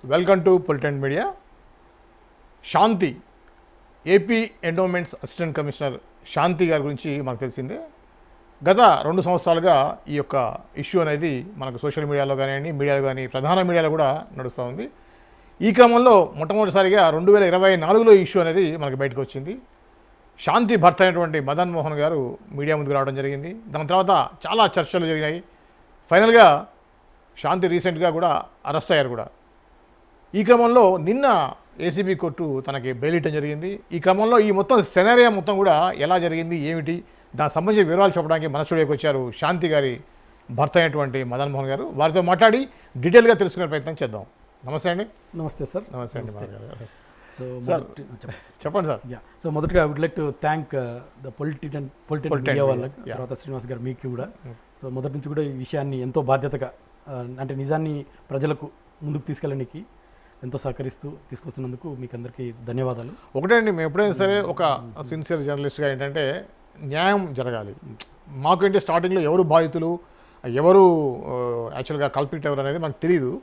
Welcome to Politent media. Shanti AP endowments assistant commissioner Shanti గారి గురించి మనకు తెలిసిందే. గత 2 సంవత్సరాలుగా ఈ యొక్క ఇష్యూ అనేది మనకు సోషల్ మీడియాలో కానివ్వండి, మీడియాలో కానీ, ప్రధాన మీడియాలో కూడా నడుస్తూ ఉంది. ఈ క్రమంలో మొట్టమొదటిసారిగా 2024లో ఈ ఇష్యూ అనేది మనకు బయటకు వచ్చింది. శాంతి భర్త అయినటువంటి మదన్ మోహన్ గారు మీడియా ముందుకు రావడం జరిగింది. దాని తర్వాత చాలా చర్చలు జరిగాయి. ఫైనల్గా శాంతి రీసెంట్గా కూడా అరెస్ట్ అయ్యారు కూడా. ఈ క్రమంలో నిన్న ఏసీబీ కోర్టు తనకి బెయిల్ ఇవ్వడం జరిగింది. ఈ క్రమంలో ఈ మొత్తం సెనారియా మొత్తం కూడా ఎలా జరిగింది, ఏమిటి, దానికి సంబంధించిన వివరాలు చెప్పడానికి మన స్టూడియోకి వచ్చారు శాంతి గారి భర్త అయినటువంటి మదన్ మోహన్ గారు. వారితో మాట్లాడి డీటెయిల్గా తెలుసుకునే ప్రయత్నం చేద్దాం. నమస్తే అండి. నమస్తే సార్. నమస్తే అండి. సో సార్ చెప్పండి సార్. సో మొదటగా I would like to thank the Politent media వాళ్ళకి, తర్వాత శ్రీనివాస్ గారు మీకు కూడా. సో మొదటి నుంచి కూడా ఈ విషయాన్ని ఎంతో బాధ్యతగా, అంటే నిజాన్ని ప్రజలకు ముందుకు తీసుకెళ్ళడానికి ఎంతో సహకరిస్తూ తీసుకొస్తున్నందుకు మీకు అందరికీ ధన్యవాదాలు. ఒకటే అండి, మేము ఎప్పుడైనా సరే ఒక సిన్సియర్ జర్నలిస్ట్గా ఏంటంటే న్యాయం జరగాలి. మాకేంటి స్టార్టింగ్లో ఎవరు బాధితులు, ఎవరు యాక్చువల్గా కల్పిట్ ఎవరు అనేది మనకు తెలియదు.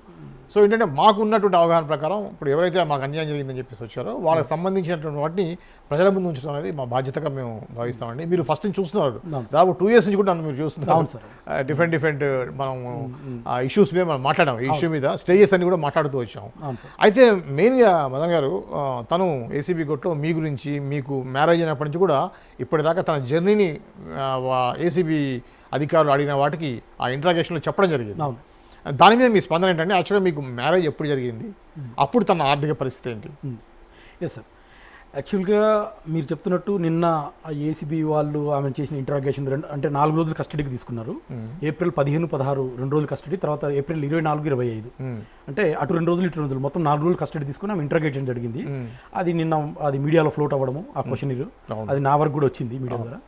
సో ఏంటంటే మాకు ఉన్నటువంటి అవగాహన ప్రకారం ఇప్పుడు ఎవరైతే మాకు అన్యాయం జరిగిందని చెప్పేసి వచ్చారో వాళ్ళకి సంబంధించినటువంటి వాటిని ప్రజల ముందు ఉంచడం అనేది మా బాధ్యతగా మేము భావిస్తామండి. మీరు ఫస్ట్ నుంచి చూస్తున్నారు, దాదాపు 2 years నుంచి కూడా నన్ను మీరు చూస్తున్నారు. డిఫరెంట్ మనం ఇష్యూస్ మీద మనం మాట్లాడాం. ఈ ఇష్యూ మీద స్టేజెస్ అన్ని కూడా మాట్లాడుతూ వచ్చాము. అయితే మెయిన్గా మదన్ గారు తను ఏసీబీ కోర్టులో మీ గురించి, మీకు మ్యారేజ్ అయినప్పటి నుంచి కూడా ఇప్పటిదాకా తన జర్నీని ఏసీబీ అధికారులు అడిగిన వాటికి ఆ ఇంట్రాగేషన్లో చెప్పడం జరిగింది. దాని మీద మీ స్పందన ఏంటంటే, యాక్చువల్గా మీకు మ్యారేజ్ ఎప్పుడు జరిగింది, అప్పుడు తన ఆర్థిక పరిస్థితి ఏంటి? ఎస్ సార్, యాక్చువల్గా మీరు చెప్తున్నట్టు నిన్న ఏసీబీ వాళ్ళు ఆమె చేసిన ఇంట్రాగేషన్ అంటే 4 రోజులు కస్టడీకి తీసుకున్నారు. ఏప్రిల్ 15, 16 2 రోజులు కస్టడీ, తర్వాత ఏప్రిల్ 24, 25 అంటే అటు 2 రోజులు ఇటు 2 రోజులు మొత్తం 4 రోజులు కస్టడీ తీసుకుని ఆమె ఇంట్రాగేషన్ జరిగింది. అది నిన్న అది మీడియాలో ఫ్లోట్ అవ్వడము, ఆ క్వశ్చన్ అది నా వరకు కూడా వచ్చింది మీడియా ద్వారా.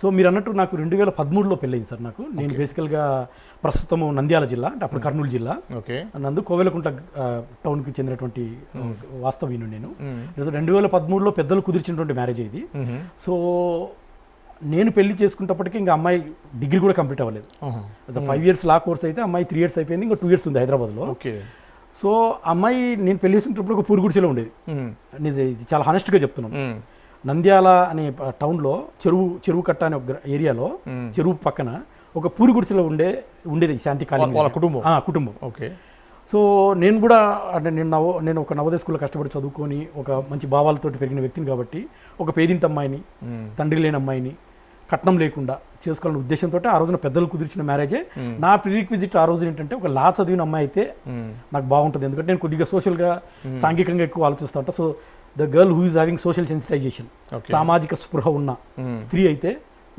సో మీరు అన్నట్టు నాకు 2013లో పెళ్ళయింది సార్. నేను బేసికల్గా ప్రస్తుతము నంద్యాల జిల్లా, అంటే అప్పుడు కర్నూలు జిల్లా, నందు కోవెలకుంట టౌన్కి చెందినటువంటి వాస్తవ్యుని నేను. 2013లో పెద్దలు కుదిర్చినటువంటి మ్యారేజ్ ఇది. సో నేను పెళ్లి చేసుకున్నప్పటికీ ఇంకా అమ్మాయి డిగ్రీ కూడా కంప్లీట్ అవ్వలేదు. 5 years లా కోర్స్ అయితే అమ్మాయి 3 years అయిపోయింది, ఇంకా 2 years ఉంది హైదరాబాద్లో. సో అమ్మాయి నేను పెళ్లి చేసుకున్నప్పుడు ఒక పూరి గుడిసెలో ఉండేది. ఇది చాలా హానెస్ట్గా చెప్తున్నాను. నంద్యాల అనే టౌన్లో చెరువు కట్ట అనే ఒక ఏరియాలో, చెరువు పక్కన ఒక పూరి గుడిసెలో ఉండేది శాంతి కాలనీ కుటుంబం. ఓకే. సో నేను కూడా అంటే నేను ఒక నవోదయ స్కూల్లో కష్టపడి చదువుకొని ఒక మంచి భావాలతో పెరిగిన వ్యక్తిని కాబట్టి ఒక పేదింటి అమ్మాయిని, తండ్రి లేని అమ్మాయిని కట్నం లేకుండా చేసుకోవాలనే ఉద్దేశంతో ఆ రోజున పెద్దలు కుదిర్చిన మ్యారేజే. నా ప్రీరిక్విజిట్ ఆ రోజు ఏంటంటే ఒక లా చదివిన అమ్మాయి అయితే నాకు బాగుంటుంది, ఎందుకంటే నేను కొద్దిగా సోషల్గా సాంఘికంగా ఎక్కువ ఆలోచిస్తూ ఉంటాను. So the girl who is having social sensitization, సామాజిక స్పృహ ఉన్న స్త్రీ అయితే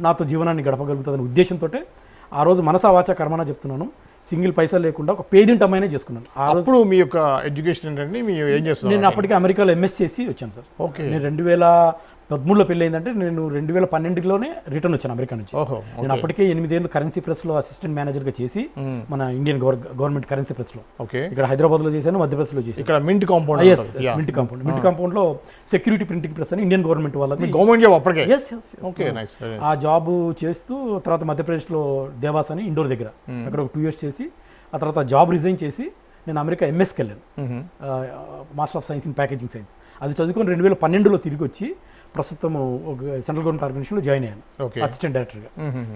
నాతో జీవనాన్ని గడపగలుగుతుందనే ఉద్దేశంతో ఆ రోజు మనసా వాచా కర్మనా చెప్తున్నాను, సింగిల్ పైసా లేకుండా ఒక పేదింటి అమ్మాయినే చేసుకున్నాను. అప్పుడు మీ యొక్క ఎడ్యుకేషన్ ఏంటంటే మీరు ఏం చేస్తున్నారు? నేను అప్పటికి అమెరికాలో ఎంఎస్ చేసి వచ్చాను సార్. ఓకే. నేను 2013లో పెళ్ళి అయిందంటే నేను 2012లోనే రిటర్న్ వచ్చాను అమెరికా నుంచి. నేను అప్పటికే 8 ఏళ్ళు కరెన్సీ ప్రెస్లో అసిస్టెంట్ మేనేజర్గా చేసి, మన ఇండియన్ గవర్నమెంట్ కరెన్సీ ప్రెస్లో ఇక్కడ హైదరాబాద్లో చేశాను, మధ్యప్రదేశ్లో చేశాను. ఇక్కడ మింట్ కాంపౌండ్ మింట్ కాంపౌండ్లో సెక్యూరిటీ ప్రింటింగ్ ప్రెస్ అని ఇండియన్ గవర్నమెంట్ వాళ్ళది గవర్నమెంట్ జాబ్ అప్పటికే. ఆ జాబ్ చేస్తూ తర్వాత మధ్యప్రదేశ్లో దేవాస్ అని ఇండోర్ దగ్గర అక్కడ ఒక 2 years చేసి, ఆ తర్వాత జాబ్ రిజైన్ చేసి నేను అమెరికా ఎంఎస్కి వెళ్ళాను, master of science in packaging science. అది చదువుకొని 2012లో తిరిగి వచ్చి ప్రస్తుతం ఒక సెంట్రల్ గవర్నమెంట్ ఆర్గనైజేషన్లో జాయిన్ అయ్యాను అసిస్టెంట్ డైరెక్టర్గా.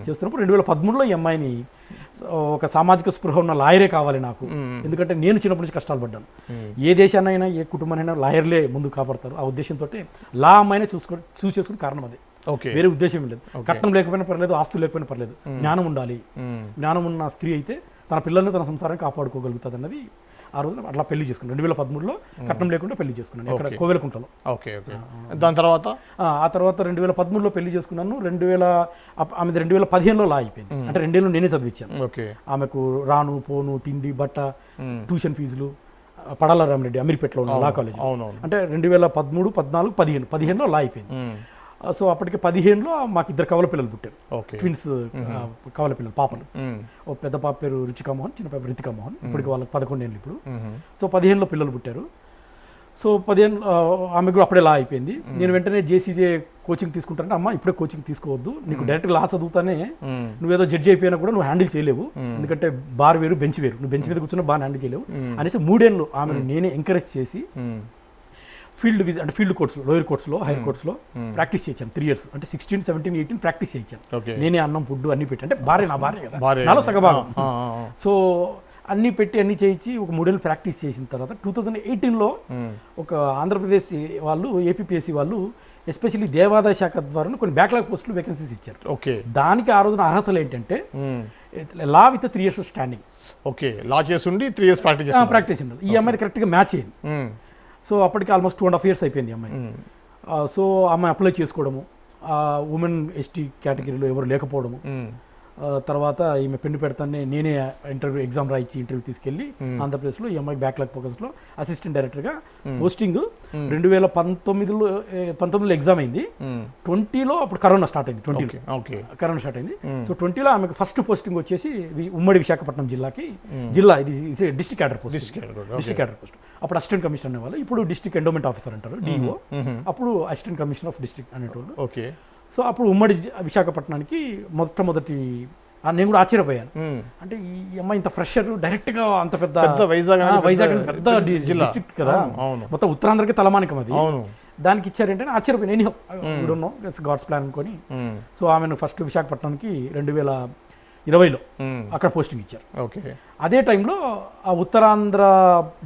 చేస్తున్నప్పుడు 2013లో ఈ అమ్మాయిని ఒక సామాజిక స్పృహ ఉన్న లాయరే కావాలి నాకు, ఎందుకంటే నేను చిన్నప్పటి నుంచి కష్టాలు పడ్డాను. ఏ దేశాన్నైనా ఏ కుటుంబానైనా లాయర్లే ముందు కాపాడతారు. ఆ ఉద్దేశంతో లా అమ్మాయినే చూస్ చేసుకునే కారణం అదే, వేరే ఉద్దేశం లేదు. కట్నం లేకపోయినా పర్లేదు, ఆస్తులు లేకపోయినా పర్లేదు, జ్ఞానం ఉండాలి. జ్ఞానం ఉన్న స్త్రీ అయితే తన పిల్లల్ని తన సంసారాన్ని కాపాడుకోగలుగుతుంది అన్నది ఆ రోజు అట్లా పెళ్లి చేసుకున్నాను. 2013లో కట్నం లేకుండా పెళ్లి చేసుకున్నాను ఇక్కడ కోవెలకుంటలో. దాని తర్వాత ఆ తర్వాత 2013లో పెళ్లి చేసుకున్నాను. ఆమె 2015లో లా అయిపోయింది, అంటే 2 ఏళ్ళు నేనే చదివించాను ఆమెకు. రాను పోను, తిండి, బట్ట, ట్యూషన్ ఫీజులు. పడాల రామరెడ్డి అమీర్పేటలో ఉన్న లా కాలేజ్, అంటే 2013, 14, 15లో లా అయిపోయింది. సో అప్పటికి 15లో మాకు 2 కవల పిల్లలు పుట్టారు, ట్విన్స్ కవల పిల్లలు, పాపలు. ఓ పెద్ద పాప పేరు రుచికా మోహన్, చిన్న పాప రితికా మోహన్. ఇప్పటికి వాళ్ళకి 11 ఏళ్ళు ఇప్పుడు. సో 15లో పిల్లలు పుట్టారు. సో 15 ఆమె కూడా అప్పుడే లా అయిపోయింది. నేను వెంటనే జేసీజే కోచింగ్ తీసుకుంటానంటే అమ్మ ఇప్పుడే కోచింగ్ తీసుకోవద్దు, నీకు డైరెక్ట్ లా చదువుతానే నువ్వేదో జడ్జి అయిపోయినా కూడా నువ్వు హ్యాండిల్ చేయలేవు, ఎందుకంటే బార్ వేరు బెంచ్ వేరు, నువ్వు బెంచ్ మీద కూర్చున్నా బాగా హ్యాండిల్ చేయలేవు అనేసి 3 ఏళ్ళు ఆమెను నేనే ఎంకరేజ్ చేసి ఫీల్డ్ విజిట్ అంటే ఫీల్డ్ కోర్ట్స్లో, లోయర్ కోర్ట్స్లో, హైయర్ కోర్ట్స్లో ప్రాక్టీస్ చేయించాను 3 years. అంటే 16, 17, 18 ప్రాక్టీస్ చేయించాను. నేనే అన్నం ఫుడ్ అన్ని పెట్టి, అంటే భార్య నా భార్య కదా, నాలో సగభాగం. సో అన్నీ పెట్టి అన్నీ చేయించి ఒక 3 ఏళ్ళు ప్రాక్టీస్ చేసిన తర్వాత 2018లో ఒక ఆంధ్రప్రదేశ్ వాళ్ళు, ఏపీపీఎస్సీ వాళ్ళు ఎస్పెషల్లీ దేవాదాయ శాఖ ద్వారా కొన్ని బ్యాక్లాగ్ పోస్టులు వేకెన్సీస్ ఇచ్చారు. ఓకే. దానికి ఆ రోజున అర్హతలు ఏంటంటే లా విత్ 3 years స్టాండింగ్. ఓకే, లా చేసి 3 years ప్రాక్టీస్ ఉండాలి. ఈ అమ్మాయి కరెక్ట్గా మ్యాచ్ అయింది. సో అప్పటికి ఆల్మోస్ట్ 2.5 years అయిపోయింది అమ్మాయి. సో అమ్మాయి అప్లై చేసుకోవడము, ఉమెన్ ఎస్టీ కేటగిరీలో ఎవరు లేకపోవడము, తర్వాత ఈమె పెన్ను పెడతానే నేనే ఎగ్జామ్ రాయించి ఇంటర్వ్యూ తీసుకెళ్ళి ఆంధ్రప్రదేశ్లో ఈ అమ్మాయి బ్యాక్లాగ్ ఫోకస్లో అసిస్టెంట్ డైరెక్టర్గా పోస్టింగ్ 2019లో ఎగ్జామ్ అయింది. 20లో అప్పుడు కరోనా స్టార్ట్ అయింది. 20లో కరోనా స్టార్ట్ అయింది. సో 20లో ఆమెకు ఫస్ట్ పోస్టింగ్ వచ్చేసి ఉమ్మడి విశాఖపట్నం జిల్లాకి, జిల్లా ఇది district cadre post. District cadre post అప్పుడు అసిస్టెంట్ కమిషనర్ అనేవాళ్ళు, ఇప్పుడు డిస్ట్రిక్ట్ ఎండోమెంట్ ఆఫీసర్ అంటారు, డిఓ. అప్పుడు అసిస్టెంట్ కమిషనర్ ఆఫ్ డిస్ట్రిక్ట్ అనేటోళ్ళు. ఓకే. సో అప్పుడు ఉమ్మడి విశాఖపట్నానికి మొట్టమొదటి నేను కూడా ఆశ్చర్యపోయాను. అంటే ఈ అమ్మాయి ఇంత ఫ్రెషర్ డైరెక్ట్ గా అంత పెద్ద వైజాగ్ పెద్ద డిస్ట్రిక్ట్ కదా, మొత్తం ఉత్తరాంధ్రకి తలమానికం అది, దానికి ఇచ్చారంటే ఆశ్చర్యపోయాను. ఎనీ గాడ్స్ ప్లాన్ అనుకొని సో ఆమెను ఫస్ట్ విశాఖపట్నానికి 2020లో అక్కడ పోస్టింగ్ ఇచ్చారు. ఓకే. అదే టైంలో ఆ ఉత్తరాంధ్ర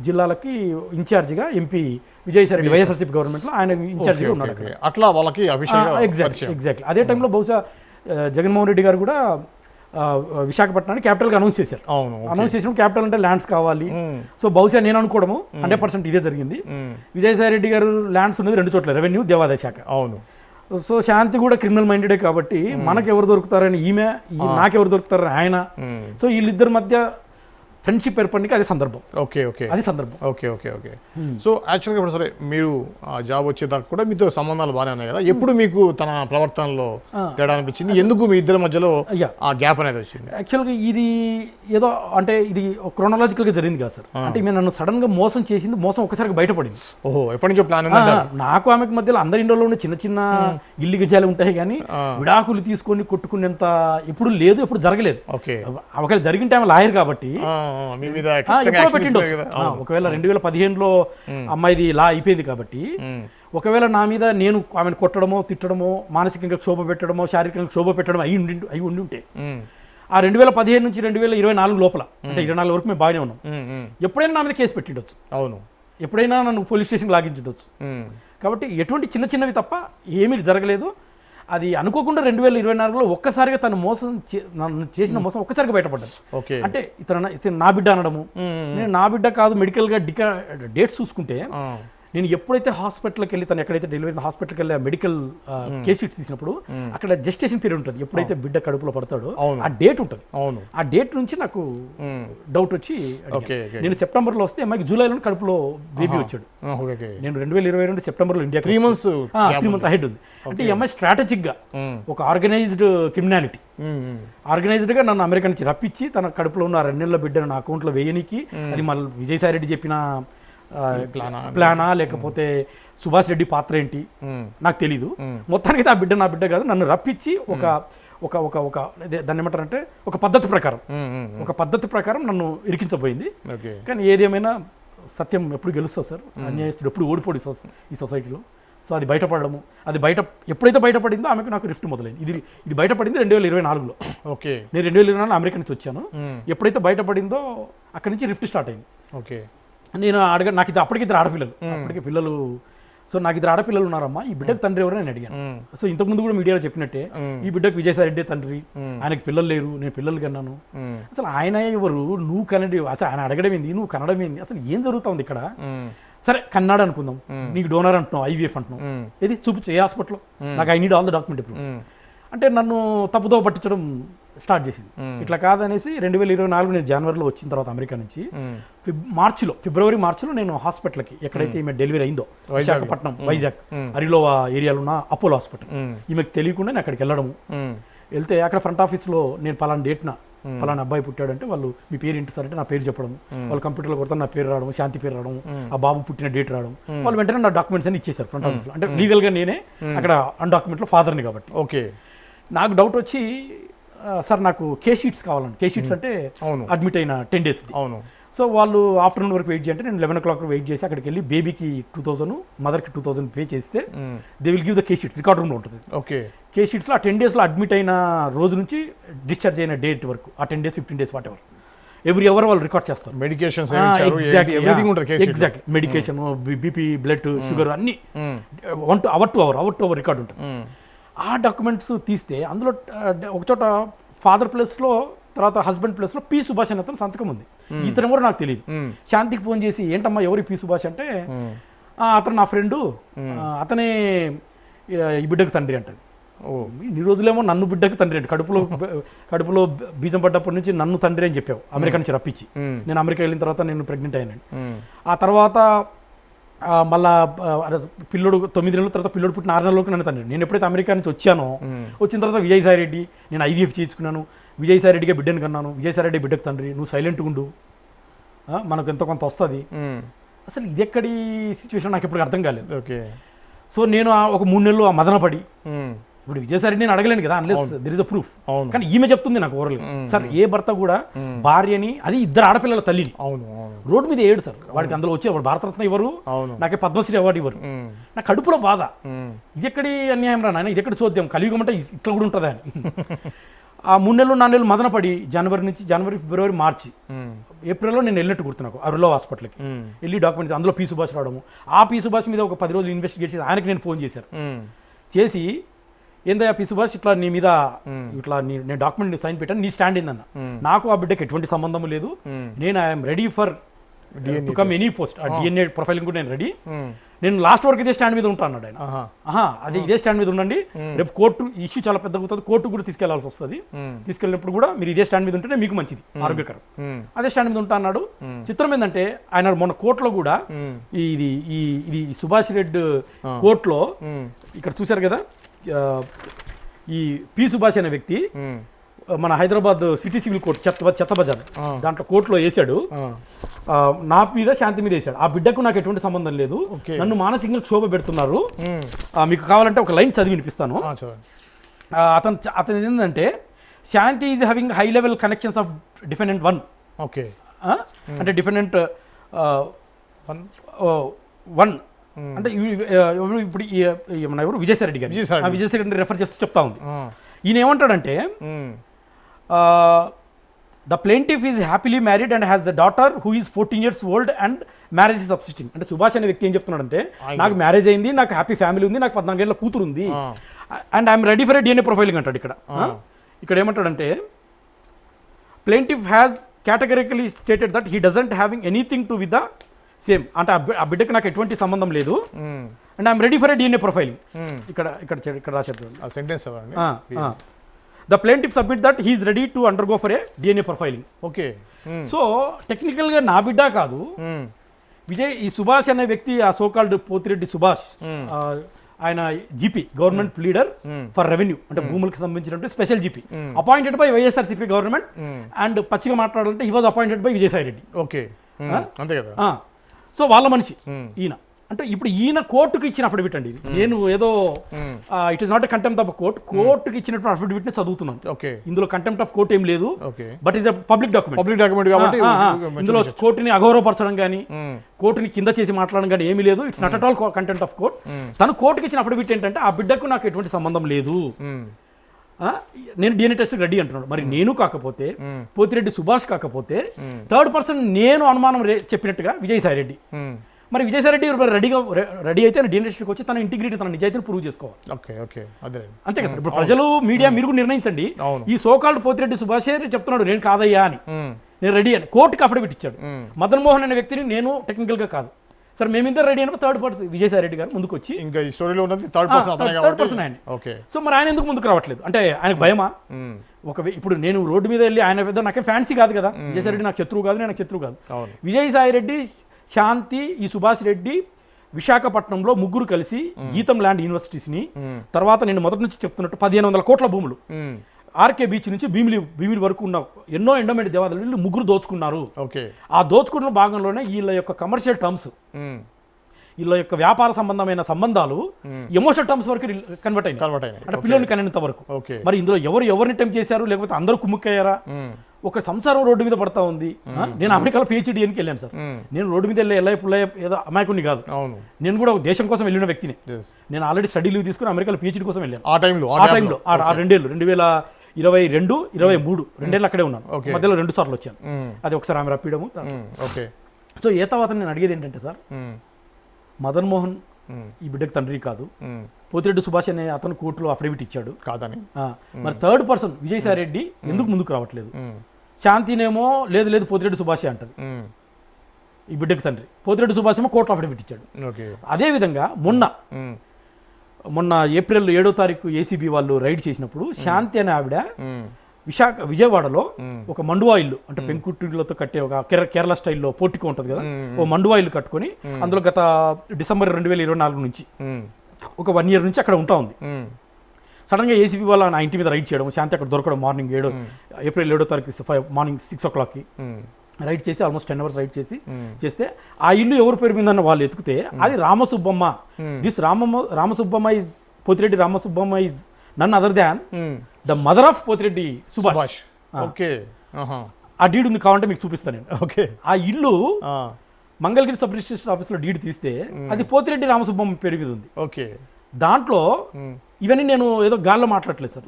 జిల్లాలకి ఇన్ఛార్జిగా ఎంపీ విజయసాయిరెడ్డి వైఎస్ఆర్సీపీ గవర్నమెంట్లో ఆయన ఇన్ఛార్జిగా ఉన్నాడు. అట్లా వాళ్ళకి ఎగ్జాక్ట్లీ అదే టైంలో బహుశా జగన్మోహన్ రెడ్డి గారు కూడా విశాఖపట్నాన్ని క్యాపిటల్గా అనౌన్స్ చేశారు. అనౌన్స్ చేసినప్పుడు క్యాపిటల్ అంటే ల్యాండ్స్ కావాలి. సో బహుశా నేను అనుకోవడము 100% ఇదే జరిగింది. విజయసాయిరెడ్డి గారు ల్యాండ్స్ ఉన్నది 2 చోట్ల, రెవెన్యూ, దేవాదాయ శాఖ. అవును. సో శాంతి కూడా క్రిమినల్ మైండెడే కాబట్టి మనకు ఎవరు దొరుకుతారని ఈమె, నాకెవరు దొరుకుతారని ఆయన. సో వీళ్ళిద్దరి మధ్య ఫ్రెండ్షిప్ ఏర్పడికి అదే సందర్భం. ఓకే. ఓకే. అది సందర్భం. ఓకే. ఓకే. ఓకే. సో యాక్చువల్గా ఇప్పుడు సరే మీరు జాబ్ వచ్చేదాకా కూడా మీతో సంబంధాలు బాగానే ఉన్నాయి కదా, ఎప్పుడు మీకు తన ప్రవర్తనలో తేడా అనిపించింది? ఎందుకు మీ ఇద్దరి మధ్యలో ఆ గ్యాప్ అనేది వచ్చింది? యాక్చువల్గా ఇది ఏదో అంటే ఇది క్రోనాలజికల్గా జరిగింది కదా సార్. అంటే మేము నన్ను సడన్గా మోసం చేసింది, మోసం ఒకసారిగా బయటపడింది. ఓహో, ఎప్పటి నుంచో ప్లాన్? నాకు ఆమెకు మధ్యలో అందరి ఇంట్లో ఉండే చిన్న చిన్న ఇల్లు గజాలు ఉంటాయి కానీ విడాకులు తీసుకొని కొట్టుకునేంత ఎప్పుడు లేదు, ఎప్పుడు జరగలేదు. ఓకే. ఒకవేళ జరిగిన టైం లాయర్ కాబట్టి ఒకవేళ 2015లో అమ్మాయిది లా అయిపోయింది కాబట్టి ఒకవేళ నా మీద నేను ఆమెను కొట్టడమో, తిట్టడమో, మానసికంగా క్షోభ పెట్టడమో, శారీరకంగా క్షోభ పెట్టడమో అయి ఉండి ఉంటే ఆ 2015 నుంచి 2024 లోపల, అంటే 24 వరకు మేము బాగానే ఉన్నాం, ఎప్పుడైనా నా మీద కేసు పెట్టిండొచ్చు. అవును. ఎప్పుడైనా నన్ను పోలీస్ స్టేషన్ లాగించవచ్చు. కాబట్టి ఎటువంటి చిన్న చిన్నవి తప్ప ఏమీ జరగలేదు. అది అనుకోకుండా 2024లో ఒక్కసారిగా తను నన్ను చేసిన మోసం ఒక్కసారిగా బయటపడ్డాను. అంటే ఇతను నా బిడ్డ అనడము, నేను నా బిడ్డ కాదు, మెడికల్గా డేట్స్ చూసుకుంటే నేను ఎప్పుడైతే హాస్పిటల్కి వెళ్ళి తను ఎక్కడైతే డెలివరీ హాస్పిటల్కి వెళ్ళి మెడికల్ కేస్ షీట్స్ తీసినప్పుడు అక్కడ జెస్టేషన్ పీరియడ్ ఉంటుంది, ఎప్పుడైతే బిడ్డ కడుపులో పడతాడో ఆ డేట్ ఉంటుంది. ఆ డేట్ నుంచి నాకు డౌట్ వచ్చి నేను సెప్టెంబర్లో వస్తే అమ్మాయికి జూలైలో కడుపులో బేబీ వచ్చాడు. నేను 2022 సెప్టెంబర్లో ఇండియా 3 months అహెడ్ ఉంది. అంటే ఈ అమ్మాయి స్ట్రాటజిక్ గా ఒక ఆర్గనైజ్డ్ క్రిమినాలిటీ, ఆర్గనైజ్డ్ గా నన్ను అమెరికా నుంచి రప్పించి తన కడుపులో ఉన్న 2 నెలల బిడ్డను నా అకౌంట్లో వేయనికి, అది మళ్ళీ విజయసాయిరెడ్డి చెప్పిన ప్లానా లేకపోతే సుభాష్ రెడ్డి పాత్ర ఏంటి నాకు తెలీదు. మొత్తానికి ఆ బిడ్డ నా బిడ్డ కాదు, నన్ను రప్పించి ఒక ఒక ఒక ఒక దాన్ని ఏమంటారంటే ఒక పద్ధతి ప్రకారం నన్ను ఇరికించబోయింది. కానీ ఏదేమైనా సత్యం ఎప్పుడు గెలుస్తుంది సార్, అన్యాయస్తుడు ఎప్పుడు ఓడిపోడు ఈ సొసైటీలో. సో అది బయటపడము, ఎప్పుడైతే బయటపడిందో ఆమెకు నాకు రిఫ్ట్ మొదలైంది. ఇది బయటపడింది 2024లో. ఓకే. నేను 2024 అమెరికా నుంచి వచ్చాను. ఎప్పుడైతే బయటపడిందో అక్కడి నుంచి రిఫ్ట్ స్టార్ట్ అయింది. ఓకే. నేను నాకు అప్పటికి 2 ఆడపిల్లలు, అప్పటికి పిల్లలు. సో నాకు 2 ఆడపిల్లలు ఉన్నారమ్మా, ఈ బిడ్డకు తండ్రి ఎవరని నేను అడిగాను. సో ఇంతకుముందు కూడా మీడియాలో చెప్పినట్టే ఈ బిడ్డకు విజయసాయిరెడ్డి తండ్రి, ఆయనకు పిల్లలు లేరు, నేను పిల్లలు కన్నాను. అసలు ఆయన ఎవరు, నువ్వు కనడి, అసలు ఆయన అడగడం ఏంది, నువ్వు కనడం ఏంది, అసలు ఏం జరుగుతుంది ఇక్కడ? సరే కన్నాడు అనుకుందాం, నీకు డోనర్ అంటున్నావు, IVF అంటున్నావు, ఏది చూపించు, ఏ హాస్పిటల్లో, నాకు I need all the document proof అంటే నన్ను తప్పుదో పట్టించడం స్టార్ట్ చేసింది. ఇట్లా కాదనేసి 2024 నేను జనవరిలో వచ్చిన తర్వాత అమెరికా నుంచి ఫిబ్రవరి మార్చిలో నేను హాస్పిటల్కి, ఎక్కడైతే ఈమె డెలివరీ అయిందో విశాఖపట్నం, వైజాగ్ అరిలోవా ఏరియాలో ఉన్న అపోలో హాస్పిటల్, ఈమెకు తెలియకుండా నేను అక్కడికి వెళ్తే అక్కడ ఫ్రంట్ ఆఫీస్లో నేను పలానా డేట్న ఫలానా అబ్బాయి పుట్టాడంటే వాళ్ళు మీ పేరు ఏంటి సార్ అంటే నా పేరు చెప్పడం, వాళ్ళు కంప్యూటర్లో కొడతా నా పేరు రావడం, శాంతి పేరు రావడం, ఆ బాబు పుట్టిన డేట్ రావడం, వాళ్ళు వెంటనే నా డాక్యుమెంట్స్ అన్ని ఇచ్చేసారు ఫ్రంట్ ఆఫీస్లో. అంటే లీగల్గా నేనే అక్కడ అన్ డాక్యుమెంట్లో ఫాదర్ని కాబట్టి. ఓకే. నాకు డౌట్ వచ్చి సార్ నాకు కే షీట్స్ కావాలండి. కే షీట్స్ అంటే అడ్మిట్ అయిన 10 days. అవును. సో వాళ్ళు ఆఫ్టర్నూన్ వరకు వెయిట్ చేయంటే నేను 11 o'clock వెయిట్ చేసి అక్కడికి వెళ్ళి బేబీకి 2000, మదర్కి 2000 పే చేస్తే they will give the K sheets, record రూమ్లో ఉంటుంది. ఓకే. కే షీట్స్లో ఆ 10 daysలో అడ్మిట్ అయిన రోజు నుంచి డిశ్చార్జ్ అయిన డేట్ వరకు, ఆ 10 days 15 days whatever, every hour వాళ్ళు రికార్డ్ చేస్తారు. Medications exactly medication, BP, blood sugar అన్ని 1 hour to hour రికార్డ్ ఉంటుంది. ఆ డాక్యుమెంట్స్ తీస్తే అందులో ఒకచోట ఫాదర్ ప్లేస్లో, తర్వాత హస్బెండ్ ప్లేస్లో పి సుభాష్ అనే అతను సంతకం ఉంది. ఇతను ఎవరు నాకు తెలియదు. శాంతికి ఫోన్ చేసి ఏంటమ్మా ఎవరి పి సుభాష్ అంటే అతను నా ఫ్రెండు, అతనే ఈ బిడ్డకు తండ్రి అంటది. ఇన్ని రోజులేమో నన్ను బిడ్డకు తండ్రి అంటే కడుపులో బీజం పడ్డప్పటి నుంచి నన్ను తండ్రి అని చెప్పావు అమెరికా నుంచి రప్పించి. నేను అమెరికా వెళ్ళిన తర్వాత నేను ప్రెగ్నెంట్ అయ్యాను. ఆ తర్వాత మళ్ళా పిల్లోడు 9 నెలల తర్వాత పిల్లోడు పుట్టిన 6 నెలలకు నన్ను తండ్రి. నేను ఎప్పుడైతే అమెరికా నుంచి వచ్చానో, వచ్చిన తర్వాత విజయసాయి రెడ్డి నేను IVF చేయించుకున్నాను, విజయసాయి రెడ్డిగా బిడ్డను కన్నాను, విజయసాయి రెడ్డి బిడ్డకు తండ్రి, నువ్వు సైలెంట్గా ఉండు, మనకు ఎంతో కొంత వస్తుంది. అసలు ఇది ఎక్కడి సిచ్యువేషన్ నాకు ఎప్పుడు అర్థం కాలేదు. ఓకే. సో నేను ఒక 3 నెలలు ఆ మదన పడి, ఇప్పుడు విజయసాయి రెడ్డి నేను అడగలేను కదా unless there is a proof. కానీ ఈమె చెప్తుంది నాకు ఓవరాల్గా, సార్ ఏ భర్త కూడా భార్యని, అది 2 ఆడపిల్లల తల్లిని రోడ్డు మీద ఏడు సార్, వాడికి అందులో వచ్చే భారతరత్న ఇవ్వరు, నాకే పద్మశ్రీ అవార్డు ఇవ్వరు. నా కడుపులో బాధ, ఇది ఎక్కడి అన్యాయం రా నాయన, ఇది ఎక్కడి చూద్దాం, కలియుగం అంటే ఇట్లా కూడా ఉంటుందా అని. ఆ 3 నెలలు 4 నెలలు మదనపడి జనవరి, ఫిబ్రవరి, మార్చి, ఏప్రిల్లో నేను వెళ్ళినట్టు గుర్తు నాకు అరులో హాస్పిటల్కి వెళ్ళి డాక్యుమెంట్, అందులో పి సుభాష్ రావడము. ఆ పి సుభాష్ మీద ఒక 10 రోజులు ఇన్వెస్టిగేట్ చేసి ఆయనకి నేను ఫోన్ చేసి ఏందయ్యా పి సుభాష్ ఇట్లా నీ మీద ఇట్లా నేను డాక్యుమెంట్ సైన్ పెట్టాను, నీ స్టాండ్ ఏందన్న. నాకు ఆ బిడ్డకి ఎటువంటి సంబంధం లేదు, నేను I'm ready for to come any post, ఆ DNA ప్రొఫైలింగ్ కూడా నేను రెడీ, నేను లాస్ట్ వరకు ఇదే స్టాండ్ మీద ఉంటాను అన్నాడు ఆయన. అది ఇదే స్టాండ్ మీద ఉండండి, రేపు కోర్టు ఇష్యూ చాలా పెద్దగా అవుతుంది, కోర్టు కూడా తీసుకెళ్లాల్సి వస్తుంది, తీసుకెళ్ళినప్పుడు కూడా మీరు ఇదే స్టాండ్ మీద ఉంటేనే మీకు మంచిది, ఆరోగ్యకరం, అదే స్టాండ్ మీద ఉంటా అన్నాడు. చిత్రం ఏంటంటే ఆయన మొన్న కోర్టులో కూడా ఇది సుభాష్ రెడ్డి కోర్టులో ఇక్కడ చూశారు కదా, ఈ పి సుభాష్ అనే వ్యక్తి మన హైదరాబాద్ సిటీ సివిల్ కోర్టు చెత్త బజార్ దాంట్లో కోర్టులో వేసాడు, నా మీద శాంతి మీద వేసాడు. ఆ బిడ్డకు నాకు ఎటువంటి సంబంధం లేదు, నన్ను మానసికంగా క్షోభ పెడుతున్నారు. మీకు కావాలంటే ఒక లైన్ చదివి వినిపిస్తాను. అతను ఏంటంటే, Shanti is having high level connections of defendant 1. Okay. అంటే డిఫెండెంట్ 1 అంటే ఇప్పుడు ఎవరు విజయసాయి రెడ్డి గారు, విజయసాయి రెడ్డి రెఫర్ చేస్తూ చెప్తా ఉంది. ఈయన ఏమంటాడంటే, the plaintiff is happily married and has the daughter who is 14 years old and marriage is subsisting. అంటే సుభాష్ అనే వ్యక్తి ఏం చెప్తున్నాడంటే, నాకు మ్యారేజ్ అయింది, నాకు హ్యాపీ ఫ్యామిలీ ఉంది, నాకు 14 ఏళ్ళ కూతురు ఉంది, and I'm ready for DNA profiling అంటాడు. ఇక్కడ ఏమంటాడంటే, plaintiff has categorically stated that he doesn't having anything to with the same, అంటే ఆ బిడ్డకి నాకు ఎటువంటి సంబంధం లేదు, and I'm ready for DNA profiling. ఇక్కడ రాశాడు sentence. The plaintiff submit that he is ready to undergo for a DNA profiling. Okay. So టెక్నికల్గా నా బిడ్డ కాదు, ఈ సుభాష్ అనే వ్యక్తి, ఆ సోకాల్డ్ పోతిరెడ్డి సుభాష్, ఆయన GP, government leader for revenue, అంటే భూములకు సంబంధించినటువంటి special GP, appointed by YSRCP government, and పచ్చిగా మాట్లాడాలంటే he was appointed by Vijayasai Reddy. Okay, అంతే కదా. సో వాళ్ళ మనిషి ఈయన. అంటే ఇప్పుడు ఈయన కోర్టుకి ఇచ్చిన అఫిడవిట్ అండి ఇది. నేను ఏదో it is not a contempt of court, కోర్టుకి ఇచ్చినటువంటి అఫిడవిట్ ని చదువుతున్నాను. ఓకే. ఇందులో కంటెంప్ట్ ఆఫ్ కోర్ట్ ఏం లేదు, బట్ ఇది పబ్లిక్ డాక్యుమెంట్ కాబట్టి ఇందులో కోర్టుని అగౌరవపరచడం కానీ, కోర్టుని కింద చేసి మాట్లాడడం కానీ ఏమీ లేదు. It's not at all contempt of court. తను కోర్టుకి ఇచ్చిన అఫిడవిట్ ఏంటంటే, ఆ బిడ్డకు నాకు ఎటువంటి సంబంధం లేదు, నేను DNA టెస్ట్ రెడీ అంటున్నాడు. మరి నేను కాకపోతే, పోతిరెడ్డి సుభాష్ కాకపోతే, థర్డ్ పర్సన్ నేను అనుమానం చెప్పినట్టుగా విజయసాయి రెడ్డి. మరి విజయసాయి రెడ్డి రెడీ అయితే DNA టెస్ట్కి వచ్చి తన ఇంటిగ్రిటీ, తన నిజాయితీని ప్రూవ్ చేసుకోవాలి. అంతే కదా సార్. ఇప్పుడు ప్రజలు, మీడియా మీరు కూడా నిర్ణయించండి. ఈ సోకాల్డ్ పోతిరెడ్డి సుభాషే చెప్తున్నాడు నేను కాదయ్యా అని, నేను రెడీ అని కోర్టుకి అఫిడవిట్ ఇచ్చాడు. మదన్ మోహన్ అనే వ్యక్తిని నేను టెక్నికల్గా కాదు సార్, మేమిద్దరు రెడీ అయినప్పుడు థర్డ్ పర్సన్ విజయసాయి రెడ్డి గారు ముందుకు వచ్చి, ఇంకా ఈ స్టోరీలో ఉన్నది థర్డ్ పర్సన్ ఆయన. ఓకే. సో మరి ఆయన ఎందుకు ముందుకు రావట్లేదు అంటే, ఆయనకు భయమా? ఇప్పుడు నేను రోడ్డు మీద వెళ్ళి ఆయన పెద్ద నాకే ఫ్యాన్సీ కాదు కదా, విజయసాయి రెడ్డి నాకు శత్రువు కాదు, నేను శత్రువు కాదు. విజయసాయి రెడ్డి, శాంతి, ఈ సుభాష్ రెడ్డి విశాఖపట్నంలో ముగ్గురు కలిసి గీతం ల్యాండ్ యూనివర్సిటీస్ని, తర్వాత నేను మొదటి నుంచి చెప్తున్నట్టు 1500 కోట్ల భూములు ఆర్కే బీచ్ నుంచి భీమిలి వరకు ఉన్న ఎన్నో ఎండోమెంట్ దేవాలయాలు వీళ్ళు ముగ్గురు దోచుకున్నారు. ఓకే. ఆ దోచుకున్న భాగంలోనే వీళ్ళ యొక్క కమర్షియల్ టర్మ్స్, వీళ్ళ యొక్క వ్యాపార సంబంధమైన సంబంధాలు ఎమోషనల్ టర్మ్స్ వరకు కన్వర్ట్ అయినాయి, అంటే పిల్లల్ని కనేంత వరకు. మరి ఇందులో ఎవరిని టెంప్ట్ చేశారు, లేకపోతే అందరూ కుమ్ముక్కయ్యారా? ఒక సంసారం రోడ్డు మీద పడతా ఉంది. నేను అమెరికాలో PhD అని వెళ్ళాను సార్. నేను రోడ్డు మీద వెళ్ళి పుల్లయ్య ఏదో అమాయకుడిని కాదు. నేను కూడా దేశం కోసం వెళ్ళిన వ్యక్తిని. నేను ఆల్రెడీ స్టడీ లీవ్ తీసుకుని అమెరికాలో PhD కోసం వెళ్ళాను. ఆ టైంలో 2022, 2023 రెండేళ్ళు అక్కడే ఉన్నాను. మధ్యలో 2 సార్లు వచ్చాను. అది ఒకసారి ఆమె రప్పిడము. సో ఏ తర్వాత నేను అడిగేది ఏంటంటే సార్, మదన్ మోహన్ ఈ బిడ్డకు తండ్రి కాదు, పోతిరెడ్డి సుభాష్ అనే అతను కోర్టులో అఫిడవిట్ ఇచ్చాడు కాదని. మరి థర్డ్ పర్సన్ విజయసాయి రెడ్డి ఎందుకు ముందుకు రావట్లేదు? శాంతినేమో లేదు పోతిరెడ్డి సుభాషే అంటది ఈ బిడ్డకు తండ్రి, పోతిరెడ్డి సుభాష్ ఏమో కోర్టులో అఫిడవిట్ ఇచ్చాడు. అదేవిధంగా మొన్న ఏప్రిల్ 7వ తారీఖు ఏసీబీ వాళ్ళు రైడ్ చేసినప్పుడు శాంతి అనే ఆవిడ విజయవాడలో ఒక మండువా ఇల్లు, అంటే పెంకుటిలతో కట్టే ఒక కేరళ స్టైల్లో పోర్టికో ఉంటుంది కదా, ఓ మండువా ఇల్లు కట్టుకొని అందులో గత డిసెంబర్ 2024 నుంచి ఒక 1 year నుంచి అక్కడ ఉంటా ఉంది. సడన్ గా ఏసీబీ వాళ్ళ నా ఇంటి మీద రైడ్ చేయడం, శాంతి అక్కడ దొరకడం, మార్నింగ్ ఏప్రిల్ 7వ తారీఖు మార్నింగ్ 6 o'clock రైడ్ చేసి ఆల్మోస్ట్ 10 hours రైడ్ చేస్తే ఆ ఇల్లు ఎవరి పేరు మీద వాళ్ళు ఎత్తుకుతే అది Ramasubbamma. This Ramasubbamma is Pothireddy Ramasubbamma is none other than the mother of Pothireddy Subhash. ఆ డీడ్ ఉంది, కావాలంటే మీకు చూపిస్తాను నేను. ఓకే. ఆ ఇల్లు మంగళగిరి సబ్ రిజిస్ట్రేషన్ ఆఫీస్లో డీడ్ తీస్తే అది పోతిరెడ్డి రామసుబ్బమ్మ పేరు మీద ఉంది. ఓకే. దాంట్లో ఇవన్నీ నేను ఏదో గాల్లో మాట్లాడలేదు సార్,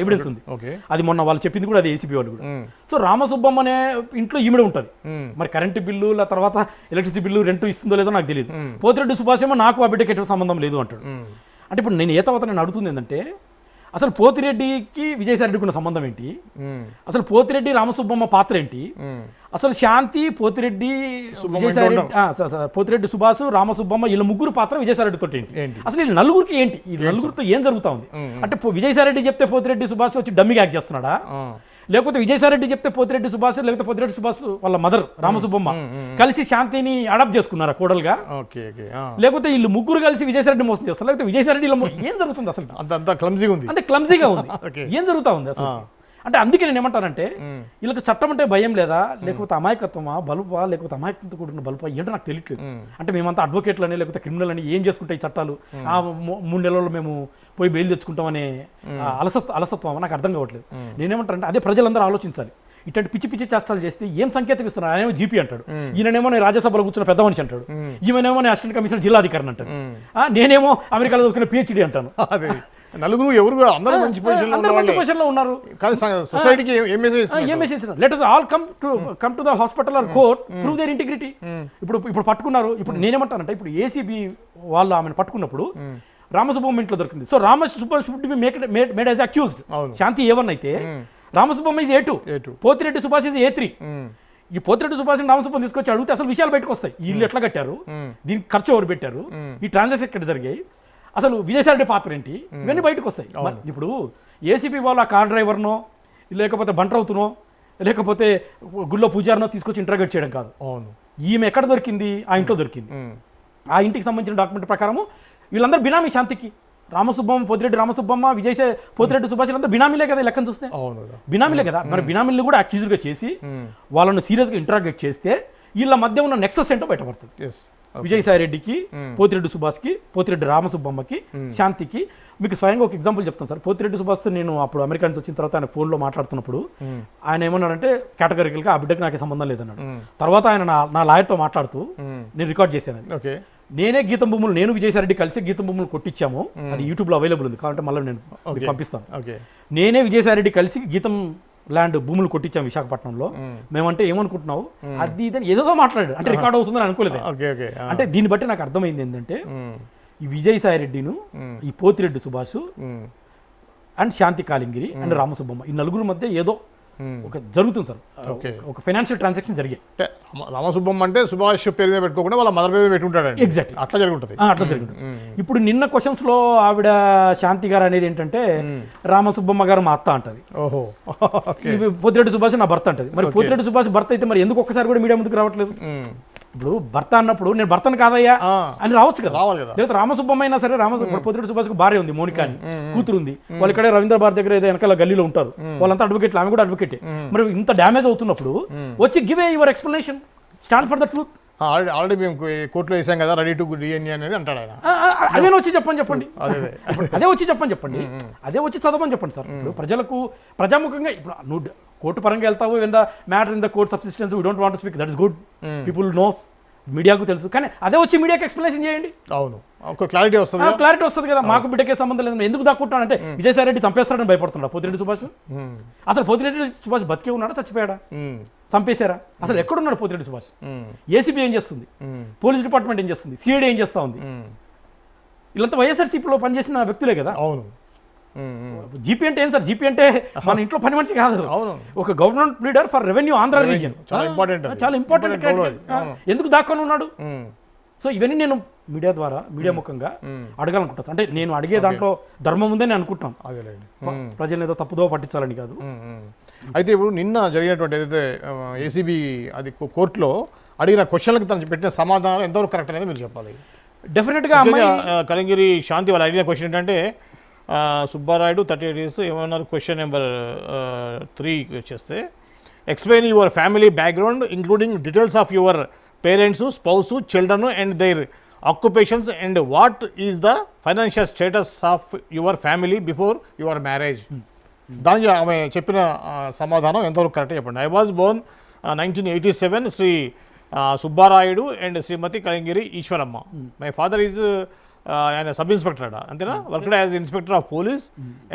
ఎవిడెన్స్ ఉంది. అది మొన్న వాళ్ళు చెప్పింది కూడా అది ఏసీబీ వాళ్ళు కూడా. సో రామసుబ్బమ్మ అనే ఇంట్లో ఈమెడ ఉంటుంది. మరి కరెంటు బిల్లు తర్వాత ఎలక్ట్రిసిటీ బిల్లు రెంట్ ఇస్తుందో లేదో నాకు తెలియదు. పోతిరెడ్డి సుభాష్ ఏమో నాకు ఆ బిడ్డకి ఎటువంటి సంబంధం లేదు అంటాడు. అంటే ఇప్పుడు నేను నేను అడుగుతుంది ఏంటంటే, అసలు పోతిరెడ్డికి విజయసాయి రెడ్డికి ఉన్న సంబంధం ఏంటి? అసలు పోతిరెడ్డి రామసుబ్బమ్మ పాత్ర ఏంటి? అసలు శాంతి, పోతిరెడ్డి, విజయసాయి రెడ్డి, పోతిరెడ్డి సుభాష్, రామసుబ్బమ్మ వీళ్ళ ముగ్గురు పాత్ర విజయసాయి రెడ్డితో ఏంటి? అసలు వీళ్ళ నలుగురికి ఏంటి? ఈ నలుగురితో ఏం జరుగుతా ఉంది? అంటే విజయసాయి రెడ్డి చెప్తే పోతిరెడ్డి సుభాష్ వచ్చి డమ్మిగా యాక్ట్ చేస్తున్నాడా? లేకపోతే విజయసాయి రెడ్డి చెప్తే పోతిరెడ్డి సుభాష్, లేకపోతే పోతిరెడ్డి సుభాష్ వాళ్ళ మదర్ రామసుబ్బమ్మ కలిసి శాంతిని అడాప్ట్ చేసుకున్నారా కోడలుగా? లేకపోతే వీళ్ళు ముగ్గురు కలిసి విజయసాయి రెడ్డి మోసం చేస్తారు? లేకపోతే విజయసాయి రెడ్డి ఏం జరుగుతుంది అసలు? అంత క్లమ్జీగా ఉంది. ఏం జరుగుతా ఉంది అసలు? అంటే అందుకే నేను ఏమంటానంటే, వీళ్ళకి చట్టం అంటే భయం లేదా, లేకపోతే అమాయకత్వమా, బలుపా, లేకపోతే అమాయకత్వంతో కూడిన బలుపా, ఏంటో నాకు తెలియట్లేదు. అంటే మేమంతా అడ్వకేట్లు అని లేకపోతే క్రిమినల్ అని ఏం చేసుకుంటాయి చట్టాలు, 3 నెలల్లో మేము పోయి బెయిల్ తెచ్చుకుంటామనే అలసత్వం నాకు అర్థం కావట్లేదు. నేనేమంటానంటే అదే ప్రజలందరూ ఆలోచించాలి. ఇట్లాంటి పిచ్చి చేష్టాలు చేస్తే ఏం సంకేతం ఇస్తున్నారు? ఆయనేమో జీపీ అంటాడు, ఈయనేమో నేను రాజ్యసభలో కూర్చున్న పెద్ద మనిషి అంటాడు, ఈమెనేమో నేను అసిస్టెంట్ కమిషనర్ జిల్లాధికారిని అంటాడు, నేనేమో అమెరికాలో చదువుకున్న PhD అంటాను. నలుగురు ఎవరు అందరూ మంచి పొజిషన్లో ఉన్నారు. సొసైటీకి ఏం message? Let us all come to the hospital or court, prove their integrity. ఇప్పుడు పట్టుకున్నారు. ఇప్పుడు నేనేమంటానంటే, ఇప్పుడు ఏసీబీ వాళ్ళు ఆమెను పట్టుకున్నప్పుడు రామసుబ్బమ్మ ఇంట్లో దొరికింది. So Ramasubbamma made as accused. Shanti A1 అయితే Ramasubbamma is A2, Pothireddy Subhash is A3. ఈ పోతిరెడ్డి సుభాష్ రామసుబ్బమ్మ తీసుకొచ్చి అడిగితే అసలు విషయాలు బయటకు వస్తాయి. ఈ ఇల్లు ఎట్లా కట్టారు, దీనికి ఖర్చు ఎవరు పెట్టారు, ఈ ట్రాన్సాక్షన్ ఎక్కడ జరిగాయి, అసలు విజయసాయి రెడ్డి పాత్ర ఏంటి, ఇవన్నీ బయటకు వస్తాయి. ఇప్పుడు ఏసీపీ వాళ్ళు ఆ కార్ డ్రైవర్నో, లేకపోతే బంట్రౌతునో, లేకపోతే గుళ్ళో పూజారినో తీసుకొచ్చి ఇంటర్గేట్ చేయడం కాదు. ఈమె ఎక్కడ దొరికింది? ఆ ఇంట్లో దొరికింది. ఆ ఇంటికి సంబంధించిన డాక్యుమెంట్ ప్రకారము వీళ్ళందరూ బినామీ శాంతికి. రామసుబ్బమ్మ, పోతిరెడ్డి రామసుబ్బమ్మ, పోతిరెడ్డి సుభాష్ వీళ్ళంతా బినామీలే కదా, లెక్కను చూస్తే బినామీలే కదా. మరి బినామీలను కూడా అక్యూజ్డ్గా చేసి వాళ్ళను సీరియస్గా ఇంటరాగేట్ చేస్తే వీళ్ళ మధ్య ఉన్న నెక్సస్ ఏంటో బయటపడుతుంది. విజయసాయి రెడ్డికి, పోతిరెడ్డి సుభాష్కి, పోతిరెడ్డి రామసుబ్బమ్మకి, శాంతికి. మీకు స్వయంగా ఒక ఎగ్జాంపుల్ చెప్తాను సార్. పోతిరెడ్డి సుభాష్తో నేను అప్పుడు అమెరికా నుంచి వచ్చిన తర్వాత ఆయన ఫోన్లో మాట్లాడుతున్నప్పుడు ఆయన ఏమన్నాడంటే, కేటగిరికల్గా ఆ బిడ్డకు నాకే సంబంధం లేదన్నాడు. తర్వాత ఆయన నా లాయర్తో మాట్లాడుతూ నేను రికార్డ్ చేశాను. నేనే గీతం భూములు, నేను విజయసాయి రెడ్డి కలిసి గీతం భూములు కొట్టించాము. అది యూట్యూబ్లో అవైలబుల్ ఉంది, కాబట్టి మళ్ళీ నేను పంపిస్తాను. నేనే విజయసాయి రెడ్డి కలిసి గీతం ల్యాండ్ భూములు కొట్టించాం విశాఖపట్నంలో. మేమంటే ఏమనుకుంటున్నావు, అది ఇదని ఏదో మాట్లాడాడు. అంటే రికార్డ్ అవుతుందని అనుకోలేదు. అంటే దీన్ని బట్టి నాకు అర్థమైంది ఏంటంటే, ఈ విజయసాయి రెడ్డిను, ఈ పోతిరెడ్డి సుభాష్ అండ్ శాంతి కాలింగిరి అండ్ రామసుబ్బమ్మ, ఈ నలుగురు మధ్య ఏదో ఒక జరుగుతుంది సార్. ఒక ఫైనాన్షియల్ ట్రాన్సాక్షన్ జరిగాయి. రామసుబ్బమ్మ అంటే సుభాష్ పేరు మీద పెట్టుకోకుండా వాళ్ళ మదర్ పేరు పెట్టుకుంటాడు. ఎగ్జాక్ట్లీ అట్లా జరుగుతుంది. ఇప్పుడు నిన్న క్వశ్చన్స్ లో ఆవిడ శాంతి గారు అనేది ఏంటంటే, రామసుబ్బమ్మ గారు మా అత్త అంటది, పోతిరెడ్డి సుభాష్ నా భర్త అంటది. మరి పోతిరెడ్డి సుభాష్ భర్త అయితే మరి ఎందుకు ఒక్కసారి కూడా మీడియా ముందుకు రావట్లేదు? ఇప్పుడు భర్త అన్నప్పుడు నేను భర్తను కాదయ్యా ఆ. అని రావచ్చు కదా, రావాలి కదా. లేదా రామసుబ్బమ్మైనా సరే పొద్దుటి సుభాష్కి భార్య ఉంది, మోనికా అని కూతురు ఉంది, వాళ్ళు ఇక్కడే రవీంద్ర భారతి దగ్గర ఏదో వెనకాల గల్లీలో ఉంటారు, వాళ్ళంతా అడ్వకేట్లు, ఆమె కూడా అడ్వకేటే. మరి ఇంత డ్యామేజ్ అవుతున్నప్పుడు వచ్చి give a your explanation, stand for the truth. Already మేము కోర్టులో వేసాం కదా, రెడీ టు డిఎన్ఏ అనేది అంటాడు ఆయన. అదే వచ్చి చెప్పండి అదే అదే వచ్చి చెప్పండి, అదే వచ్చి చదవని చెప్పండి సార్. ఇప్పుడు ప్రజలకు ప్రజాముఖంగా ఇప్పుడు నువ్వు కోర్టు పరంగా వెళ్తావు, when the matter in the court subsistence we don't want to speak, that is good, people nose, మీడియాకు తెలుసు, కానీ అదే వచ్చి మీడియాకి ఎక్స్ప్లెనేషన్ చేయండి. అవును, ఒక క్లారిటీ వస్తుంది, క్లారిటీ వస్తుంది కదా. మాకు బిడ్డకే సంబంధం లేదు, ఎందుకు దాక్కుంటానంటే విజయసాయి రెడ్డి చంపేస్తాడని భయపడుతున్నాడు పోతిరెడ్డి సుభాష్. అసలు పోతిరెడ్డి సుభాష్ బతికే ఉన్నాడా చచ్చిపోయాడా, చంపేశారా, అసలు ఎక్కడున్నాడు పోతిరెడ్డి సుభాష్? ఏసీబీ ఏం చేస్తుంది, పోలీస్ డిపార్ట్మెంట్ ఏం చేస్తుంది, సిఐడి ఏం చేస్తా ఉంది? వీళ్ళంతా వైఎస్ఆర్సీపీలో పనిచేసిన వ్యక్తులే కదా. అవును. జీపీ అంటే ఏం సార్? జీపీ అంటే మన ఇంట్లో పని మనిషి కాదు, అవును, ఒక government leader for revenue Andhra region. చాలా ఇంపార్టెంట్, చాలా ఇంపార్టెంట్. ఎందుకు దాక్కొని ఉన్నాడు? సో ఇవన్నీ నేను మీడియా ద్వారా, మీడియా ముఖంగా అడగాలనుకుంటాను. అంటే నేను అడిగే దాంట్లో ధర్మం ఉందని నేను అనుకుంటున్నాను, ప్రజలను ఏదో తప్పుదో పట్టించాలని కాదు. అయితే ఇప్పుడు నిన్న జరిగినటువంటి ఏదైతే ఏసీబీ అది కోర్టులో అడిగిన క్వశ్చన్లకు తను పెట్టిన సమాధానం ఎంతవరకు కరెక్ట్ అనేది మీరు చెప్పాలి. డెఫినెట్గా కలింగిరి శాంతి వాళ్ళు అడిగిన క్వశ్చన్ ఏంటంటే, సుబ్బారాయుడు 38 years ఏమన్నారు, క్వశ్చన్ నెంబర్ 3 వచ్చేస్తే, explain your family background including details of your parents, spouse, children and their occupations and what is the financial status of your family before your marriage. దానికి ఆమె చెప్పిన సమాధానం ఎంతవరకు కరెక్ట్ చెప్పండి. I was born 1987 Shri Subbarayudu and Shrimati Kalingiri Eswaramma. My father is ఆయన sub inspector అట, అంతేనా, worked as inspector of police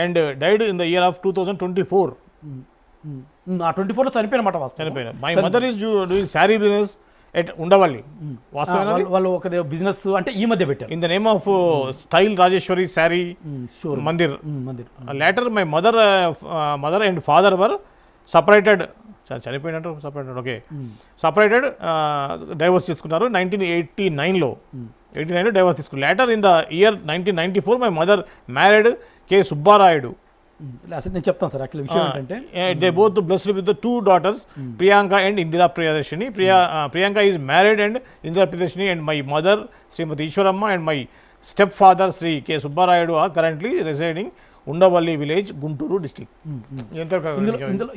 and died in the year of 2024. 24లో చనిపోయిన. My mother is doing sari business at Undavalli. వాస్తవంగా వాళ్ళు ఒక బిజినెస్ అంటే ఈ మధ్య పెట్టారు, in the name of style Rajeshwari sari Mandir. Later my mother and father were separated, చనిపోయినట్టు సపరేటెడ్, ఓకే, సపరేటెడ్, డైవర్స్ తీసుకున్నారు 1989లో. 89లో డైవర్స్ తీసుకున్నారు. Later in the year 1994 my mother married K Subbarayudu. అసలు నేను చెప్తాను సార్, యాక్చువల్ విషయం ఏంటంటే they both blessed with 2 daughters, Priyanka and Indira Priyadarshini. Priyanka is married and Indira Priyadarshini and my mother Shrimati Eswaramma and my step father Shri K Subbarayudu are currently residing Undavalli village, Guntur district.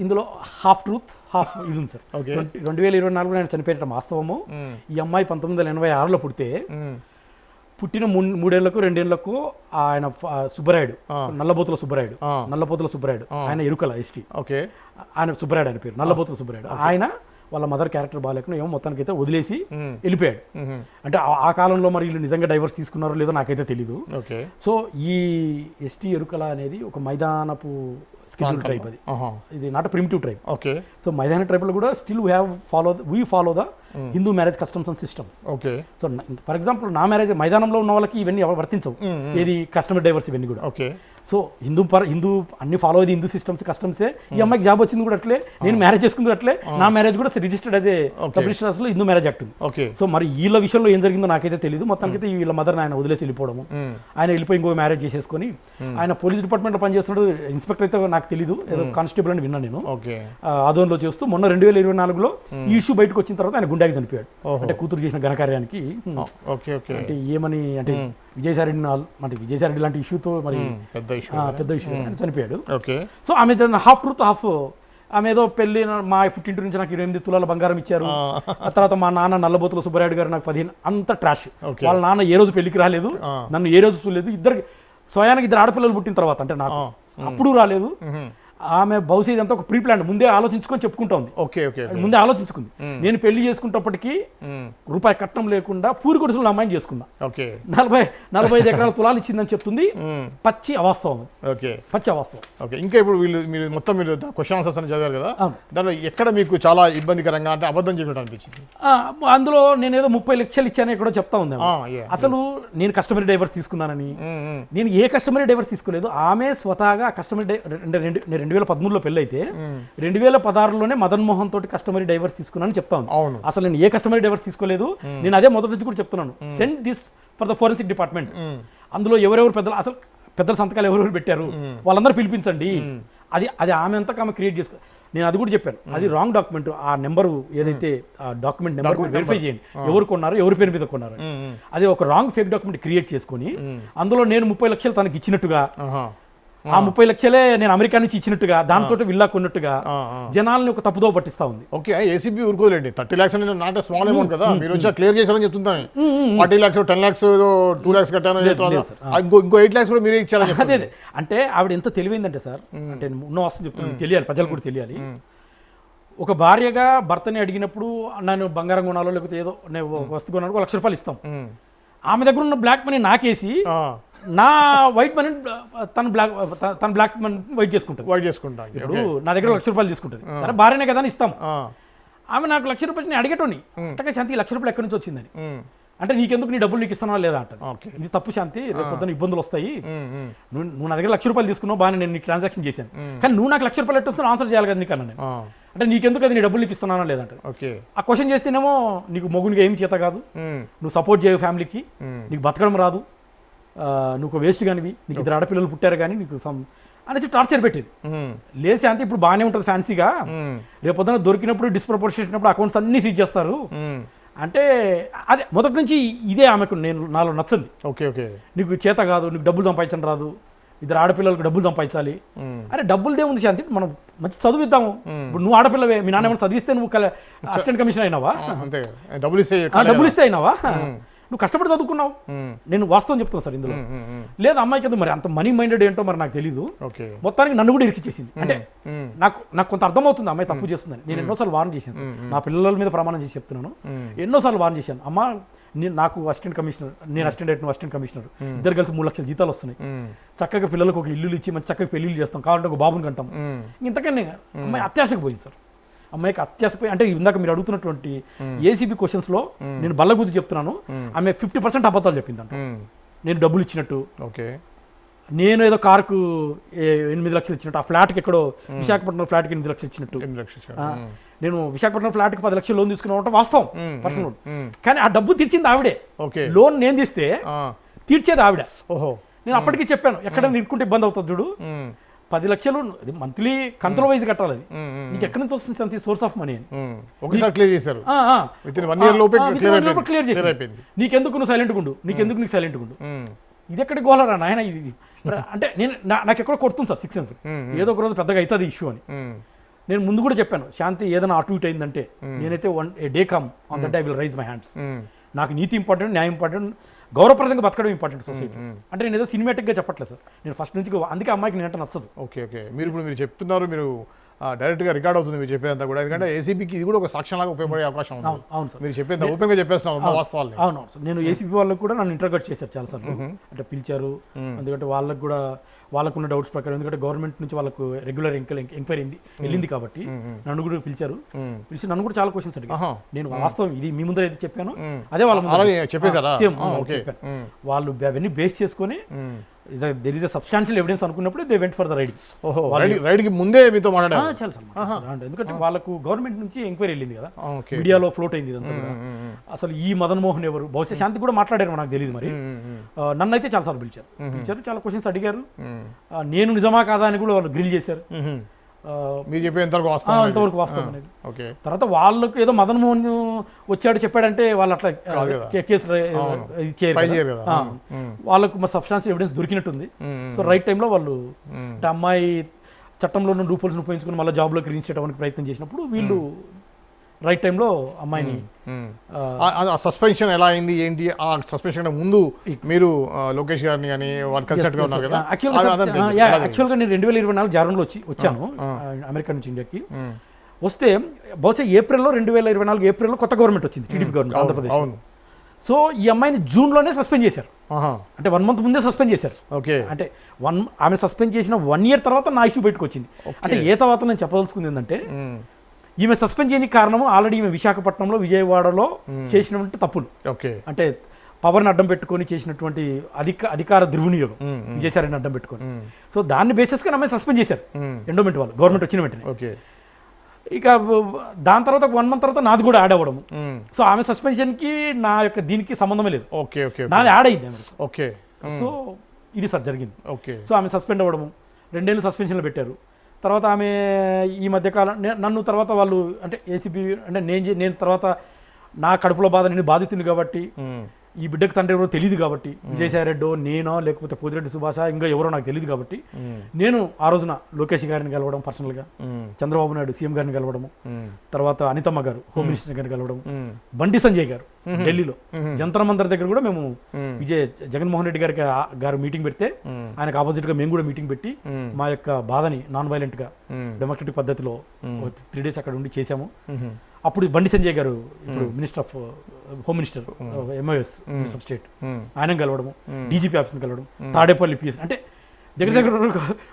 ఇందులో half truth half ఇది ఉంది sir. 2024 ఆయన చనిపోయిన వాస్తవము. ఈ అమ్మాయి 1986లో పుడితే, పుట్టిన 3 ఏళ్లకు 2 ఏళ్లకు ఆయన సుబ్బరాయుడు, నల్లబోతుల సుబ్బరాయుడు, ఆయన ఎరుకల ఎస్టీ, ఆయన సుబ్బరాయుడు అని పేరు, నల్లబోతుల సుబ్బరాయుడు. ఆయన వాళ్ళ మదర్ క్యారెక్టర్ బాగాలేకుండా ఏమో మొత్తానికి అయితే వదిలేసి వెళ్ళిపోయాడు. అంటే ఆ కాలంలో మరి వీళ్ళు నిజంగా డైవర్స్ తీసుకున్నారో లేదో నాకైతే తెలీదు. సో ఈ ఎస్టీ ఎరుకల అనేది ఒక మైదానపు స్కెడ్యూల్ ట్రైబ్, అది ఇది నాట్ ప్రిమిటివ్ ట్రైబ్. సో మైదాన ట్రైబ్లో కూడా still we follow the Hindu marriage customs and systems. So for example నా మ్యారేజ్ మైదానంలో ఉన్న వాళ్ళకి ఇవన్నీ వర్తించవు, ఏది కస్టమర్ డైవర్స్ ఇవన్నీ కూడా. సో హిందూ అన్ని ఫాలో అయ్యేది హిందూ సిస్టమ్స్ కస్టమ్సే. ఈ అమ్మాయికి జాబ్ వచ్చింది కూడా అట్లే, నేను మ్యారేజ్ చేసుకుంది అట్లే, నా మ్యారేజ్ కూడా రిజిస్టర్డ్ యాజ్ ఏ సబ్ రిజిస్టర్స్లో హిందూ మ్యారేజ్ యాక్ట్ ఉంది. సో మరి వీళ్ళ విషయంలో ఏం జరిగిందో నాకైతే తెలియదు. మొత్తానికి అయితే వీళ్ళ మదర్ ఆయన వదిలేసి వెళ్ళిపోవడము, ఆయన వెళ్ళిపోయి ఇంకో మ్యారేజ్ చేసేసుకొని ఆయన పోలీస్ డిపార్ట్మెంట్లో పనిచేస్తున్నాడు. ఇన్స్పెక్టర్ అయితే నాకు తెలీదు, ఏదో కానిస్టేబుల్ అని విన్నాను నేను, ఆదోన్లో చేస్తూ. మొన్న 2024లో ఈ ఇష్యూ బయటకు వచ్చిన తర్వాత ఆయన గుండాకి చనిపోయాడు. అంటే కూతురు చేసిన ఘనకార్యానికి అంటే ఏమని అంటే విజయసాయి రెడ్డి లాంటి ఇష్యూతో మరి పెద్ద ఇష్యూ చనిపోయాడు. సో ఆమె హాఫ్ ట్రూత్ హాఫ్, ఆమె ఏదో పెళ్లి, మా పుట్టింటి నుంచి నాకు 28 తులాల బంగారం ఇచ్చారు, ఆ తర్వాత మా నాన్న నల్లబోతుల సుబ్బరాయుడు గారు నాకు 15, అంత ట్రాష్. వాళ్ళ నాన్న ఏ రోజు పెళ్లికి రాలేదు, నన్ను ఏ రోజు చూడలేదు. స్వయానికి 2 ఆడపిల్లలు పుట్టిన తర్వాత అంటే నాకు అప్పుడు రాలేదు. ఆమె బహుశా ఇదంతా ఒక ప్రీ ప్లాన్, ముందే ఆలోచించుకొని చెప్పుకుంటా ఉంది. ముందే ఆలోచించుకుంది. నేను పెళ్లి చేసుకున్నప్పటికీ రూపాయి కట్నం లేకుండా పూరి గుడిసెలు అమ్మాయిని చేసుకున్నా. 45 ఎకరాల తులాలు ఇచ్చిందని చెప్తుంది. పచ్చి అవాస్తవం. ఇంకా ఇప్పుడు మీరు మొత్తం క్వశ్చన్ ఆన్సర్స్ అని చదివారు కదా, దానిలో ఎక్కడ మీకు చాలా ఇబ్బందికరంగా అంటే అబద్ధం చెప్పినట్టు అనిపించింది? అందులో నేను ఏదో 30 లక్షలు ఇచ్చాను ఎక్కడో చెప్తా ఉంది. అసలు నేను కస్టమరీ డైవర్స్ తీసుకున్నానని, నేను ఏ కస్టమరీ డైవర్స్ తీసుకోలేదు. ఆమె స్వతహాగా కస్టమరీ 2013లో పెళ్ళి అయితే 2016లోనే మదన్ మోహన్ తోటి కస్టమరీ డైవర్స్ తీసుకున్నాను చెప్తా ఉంది. అసలు నేను ఏ కస్టమరీ డైవర్స్ తీసుకోలేదు. నేను అదే మొదటి నుంచి కూడా చెప్తున్నాను, send this for the forensic department. అందులో ఎవరెవరు పెద్దల సంతకాలు ఎవరెవరు పెట్టారు వాళ్ళందరూ పిలిపించండి. అది ఆమె అంతా ఆమె క్రియేట్ చేసుకో. నేను అది కూడా చెప్పాను, అది రాంగ్ డాక్యుమెంట్. ఆ నెంబరు ఏదైతే ఆ డాక్యుమెంట్ నెంబర్ వెరిఫై చేయండి, ఎవరు కొన్నారు, ఎవరి పేరు మీద కొన్నారు. అది ఒక రాంగ్ ఫేక్ డాక్యుమెంట్ క్రియేట్ చేసుకొని అందులో నేను 30 లక్షలు తనకి ఇచ్చినట్టుగా, ఆ 30 లక్షలే నేను అమెరికా నుంచి ఇచ్చినట్టుగా, దాంతో విల్లా కొన్నట్టుగా జనాల్ని ఒక తప్పుదో పట్టిస్తా ఉంది. ఓకే, ఏసీబీ ఊరుకోలేండి. 30 lakhs అనేది నాట్ స్మాల్ అమౌంట్ కదా, మీరు వచ్చి క్లియర్ చేశారని చెప్తుంటాను. 40 lakhs 10 lakhs 2 lakhs కట్టాను, ఇంకో 8 lakhs కూడా మీరే ఇచ్చారని. అదే అంటే ఆవిడ ఎంత తెలివైందంటే సార్, అంటే ఉన్న వస్తుంది చెప్తుంది, తెలియాలి, ప్రజలు కూడా తెలియాలి. ఒక భార్యగా భర్తని అడిగినప్పుడు నన్ను బంగారం కొనాలో లేకపోతే ఏదో వస్తువు కొనాలో ₹1,00,000 ఇస్తాం. ఆమె దగ్గర ఉన్న బ్లాక్ మనీ నాకేసి నా వైట్ మనీ తన బ్లాక్ మనీ వైట్ చేసుకుంటాను. ఇప్పుడు నా దగ్గర ₹1,00,000 తీసుకుంటుంది, సరే భార్యనే కదా అని ఇస్తాం. ఆమె నాకు ₹1,00,000 నేను అడిగేటోని అంటే శాంతి ₹1,00,000 ఎక్కడి నుంచి వచ్చిందని, అంటే నీకెందుకు, నీ డబ్బులు నీకు ఇస్తానా లేదా అంటది. ఇది తప్పు శాంతి, రేపు పొద్దున ఇబ్బందులు వస్తాయి. నువ్వు నా దగ్గర ₹1,00,000 తీసుకున్నావు, బాగా నేను నీకు ట్రాన్సాక్షన్ చేశాను, కానీ నువ్వు నాకు ₹1,00,000 ఎట్టు వస్తున్నా ఆన్సర్ చేయాలి కదా నీకు అన్నా నేను. అంటే నీకెందుకు అది నీ డబ్బులు నీకు ఇస్తున్నానా లేదంటే, ఆ క్వశ్చన్ చేస్తేనేమో నీకు మొగునికి ఏం చేత కాదు, నువ్వు సపోర్ట్ చేయవు ఫ్యామిలీకి, నీకు బతకడం రాదు, నువ్వు వేస్ట్ కానివి, నీకు 2 ఆడపిల్లలు పుట్టారు కానీ నీకు అనేసి టార్చర్ పెట్టేది. లేదు శాంతి, ఇప్పుడు బాగానే ఉంటుంది ఫ్యాన్సీగా, రేపు పొద్దున దొరికినప్పుడు డిస్ప్రపోర్షనేట్ అకౌంట్స్ అన్ని సీజ్ చేస్తారు అంటే, అదే మొదటి నుంచి ఇదే ఆమెకు నాలో నచ్చంది. ఓకే ఓకే, నీకు చేత కాదు, నీకు డబ్బులు సంపాదించడం రాదు, 2 ఆడపిల్లలకు డబ్బులు సంపాదించాలి. అరే డబ్బులదే ఉంది శాంతి, మనం మంచి చదివిద్దాము. ఇప్పుడు నువ్వు ఆడపిల్లవే, మీ నాన్న ఏమైనా చదివిస్తే నువ్వు అసిస్టెంట్ కమిషనర్ అయినావా, డబ్బులు ఇస్తే అయినావా, నువ్వు కష్టపడి చదువుకున్నావు. నేను వాస్తవం చెప్తున్నా సార్ ఇందులో. లేదు అమ్మాయికి అది మరి అంత మనీ మైండెడ్ ఏంటో మరి నాకు తెలీదు, మొత్తానికి నన్ను కూడా ఇరికిచ్చేసింది. అంటే నాకు కొంత అర్థమవుతుంది అమ్మాయి తప్పు చేస్తుందని. నేను ఎన్నోసార్లు వార్న్ చేశాను సార్, నా పిల్లల మీద ప్రమాణం చేసి చెప్తున్నాను, ఎన్నోసార్లు వార్న్ చేశాను. అమ్మా నాకు అసిస్టెంట్ కమిషనర్, నేను అసిస్టెంట్ కమిషనర్, ఇద్దరు కలిసి 3 లక్షల జీతాలు వస్తున్నాయి, చక్కగా పిల్లలకు ఒక ఇల్లు ఇచ్చి మంచి చక్కగా పెళ్లిళ్ళు చేస్తాం, కావాలంటే ఒక బాబుని కంటాం. ఇంతకన్నా అమ్మాయి అత్యాశకు పోయింది సార్. అమ్మాయికి అత్యాశపోయి, అంటే ఇందాక మీరు అడుగుతున్నటువంటి ఏసీబీ క్వశ్చన్స్ లో నేను బల్లగుద్ది చెప్తున్నాను, ఆమె 50% అబద్ధాలు చెప్పిందంట. నేను డబ్బులు ఇచ్చినట్టు, నేను ఏదో కారుకు 8 లక్షలు ఇచ్చినట్టు, ఆ ఫ్లాట్కి ఎక్కడో విశాఖపట్నం ఫ్లాట్కి 8 లక్షలు ఇచ్చినట్టు, నేను విశాఖపట్నం ఫ్లాట్కి 10 లక్షలు లోన్ తీసుకున్నా వాస్తవం పర్సనల్, కానీ ఆ డబ్బు తీర్చింది ఆవిడే. లోన్ నేను తీస్తే తీర్చేది ఆవిడ. ఓహో, నేను అప్పటికీ చెప్పాను, ఎక్కడ నిరుకుంటే ఇబ్బంది అవుతుంది చూడు, 10 లక్షలు మంత్లీ కంట్రోల్ వైజ్ కట్టాలి, అది నీకు ఎక్కడి నుంచి వస్తుంది సోర్స్ ఆఫ్ మనీ అని ఒకసారి క్లియర్ చేశారు. క్లియర్ చేసి నీకెందుకు నువ్వు సైలెంట్ గుండు, నీకు సైలెంట్ గుండు, ఇది ఎక్కడి గోలరా నాయన ఇది. అంటే నేను నాకు ఎక్కడో కొడుతుంది సార్ 6 సెన్స్, ఏదో ఒక రోజు పెద్దగా అవుతుంది ఇష్యూ అని. నేను ముందు కూడా చెప్పాను, శాంతి ఏదైనా అటు ఇటు అయిందంటే నేనైతే day come on that I will rise my hands. నాకు నీతి ఇంపార్టెంట్, న్యాయం ఇంపార్టెంట్, గౌరవప్రదంగా బతకడం ఇంపార్టెంట్ సొసైటీ. అంటే నేను ఏదో సినిమాటిక్గా చెప్పట్లేదు సార్, నేను ఫస్ట్ నుంచి అందుకే అమ్మాయికి నేనంటే నచ్చదు. ఓకే ఓకే, మీరు చెప్తున్నారు, మీరు డైరెక్ట్గా రికార్డ్ అవుతుంది మీరు చెప్పేదంతా కూడా, ఎందుకంటే ఏసీబీకి ఇది కూడా ఒక సాక్ష్యంలాగా ఉపయోగపడే అవకాశం ఉంది. అవును సార్, మీరు చెప్పేది ఓపెన్గా చెప్పేస్తాం వాస్తవాలు. అవును సార్, నేను ఏసీబీ వాళ్ళకి కూడా నన్ను ఇంటర్గేట్ చేశారు చాలాసార్లు, అంటే పిలిచారు, ఎందుకంటే వాళ్ళకున్న డౌట్స్ ప్రకారం, ఎందుకంటే గవర్నమెంట్ నుంచి వాళ్ళకు రెగ్యులర్ ఎంక్వైరీ వెళ్ళింది కాబట్టి నన్ను కూడా పిలిచి నన్ను కూడా చాలా క్వశ్చన్స్ అడిగారు. నేను వాస్తవం ఇది మీ ముందర ఏది చెప్పాను అదే వాళ్ళ చెప్పాను. వాళ్ళు అవన్నీ బేస్ చేసుకొని there is a substantial evidence అనుకున్నప్పుడు they went for the raiding. రైడ్కి ముందే మీతో మాట్లాడారు చాలా సార్, ఎందుకంటే వాళ్ళకు గవర్నమెంట్ నుంచి ఎంక్వైరీ వెళ్ళింది కదా, మీడియాలో ఫ్లోట్ అయింది ఇదంతా కూడా. అసలు ఈ మదన్ మోహన్ ఎవరు, బహుశా శాంతి కూడా మాట్లాడారు నాకు తెలియదు మరి. నన్ను అయితే చాలాసార్లు పిలిచారు, చాలా క్వశ్చన్స్ అడిగారు, నేను నిజమా కాదా అని కూడా వాళ్ళు గ్రిల్ చేశారు. మీరు చెప్పే ఎంతవరకు వాస్తవం అనేది. తర్వాత వాళ్ళకు ఏదో మదన్ మోహన్ వచ్చాడు చెప్పాడంటే వాళ్ళు అట్లా కేసు చేయరు, వాళ్ళకు మరి సబ్స్టాన్షియల్ ఎవిడెన్స్ దొరికినట్టుంది. సో రైట్ టైంలో వాళ్ళు అమ్మాయి చట్టంలో నుండి రూపుల్స్ ఉపయోగించుకుని మళ్ళీ జాబ్లోకి రీచ్ చేయడానికి ప్రయత్నం చేసినప్పుడు వీళ్ళు రైట్ టైంలో అమ్మాయిని. సస్పెన్షన్ ఎలా అయింది ఏంటి, ఆ సస్పెన్షన్ ముందు మీరు లోకేష్ గారిని కానీ వాళ్ళు కన్సల్ట్గా ఉన్నారు కదా. యాక్చువల్గా నేను 2024 జనవరిలో వచ్చాను అమెరికా నుంచి ఇండియాకి. వస్తే బహుశా ఏప్రిల్లో 2024 ఏప్రిల్లో కొత్త గవర్నమెంట్ వచ్చింది, టీడీపీ గవర్నమెంట్ ఆంధ్రప్రదేశ్. సో ఈ అమ్మాయిని జూన్లోనే సస్పెండ్ చేశారు, అంటే 1 మంత్ ముందే సస్పెండ్ చేశారు. అంటే ఆమె సస్పెండ్ చేసిన 1 ఇయర్ తర్వాత నా ఇష్యూ బయటకు వచ్చింది. అంటే ఏ తర్వాత నేను చెప్పదలుచుకుంది ఏంటంటే, ఈమె సస్పెండ్ చేయడానికి కారణము ఆల్రెడీ ఈమె విశాఖపట్నంలో విజయవాడలో చేసినటువంటి తప్పులు, అంటే పవర్ని అడ్డం పెట్టుకొని చేసినటువంటి అధికార దుర్వినియోగం విజయసాయిని అడ్డం పెట్టుకొని. సో దాన్ని బేసిస్ గా ఆమె సస్పెండ్ చేశారు ఎండోమెంట్ వాళ్ళు, గవర్నమెంట్ వచ్చిన వెంటనే. ఇక దాని తర్వాత 1 మంత్ తర్వాత నాది కూడా యాడ్ అవ్వడం. సో ఆమె సస్పెన్షన్ కి నా యొక్క దీనికి సంబంధమే లేదు, నాది యాడ్ అయింది. సో ఇది సార్ జరిగింది. సో ఆమె సస్పెండ్ అవ్వడము, 2 ఏళ్ళు సస్పెన్షన్లో పెట్టారు. తర్వాత ఆమె ఈ మధ్యకాలం నన్ను తర్వాత వాళ్ళు అంటే ఏసీబీ అంటే నేను తర్వాత నా కడుపులో బాధ నేను బాధితుని కాబట్టి ఈ బిడ్డకు తండ్రి ఎవరో తెలియదు కాబట్టి విజయసాయి రెడ్డో నేనో లేకపోతే పోతిరెడ్డి సుభాష ఇంకా ఎవరో నాకు తెలియదు కాబట్టి నేను ఆ రోజున లోకేష్ గారిని కలవడం పర్సనల్గా, చంద్రబాబు నాయుడు సీఎం గారిని కలవడము, తర్వాత అనితమ్మ గారు హోమ్ మినిస్టర్ గారిని కలవడం, బండి సంజయ్ గారు ఢిల్లీలో జంతర్ మంతర్ దగ్గర కూడా మేము జగన్మోహన్ రెడ్డి గారు మీటింగ్ పెడితే ఆయనకు ఆపోజిట్ గా మేము కూడా మీటింగ్ పెట్టి మా యొక్క బాధని నాన్ వైలెంట్ గా డెమోక్రటిక్ పద్ధతిలో 3 days అక్కడ ఉండి చేశాము. అప్పుడు బండి సంజయ్ గారు ఇప్పుడు minister of home minister MIS minister of state ఆయన కలవడము, డీజీపీ ఆఫీస్ని కలవడం, తాడేపల్లి పిఎస్ అంటే దగ్గర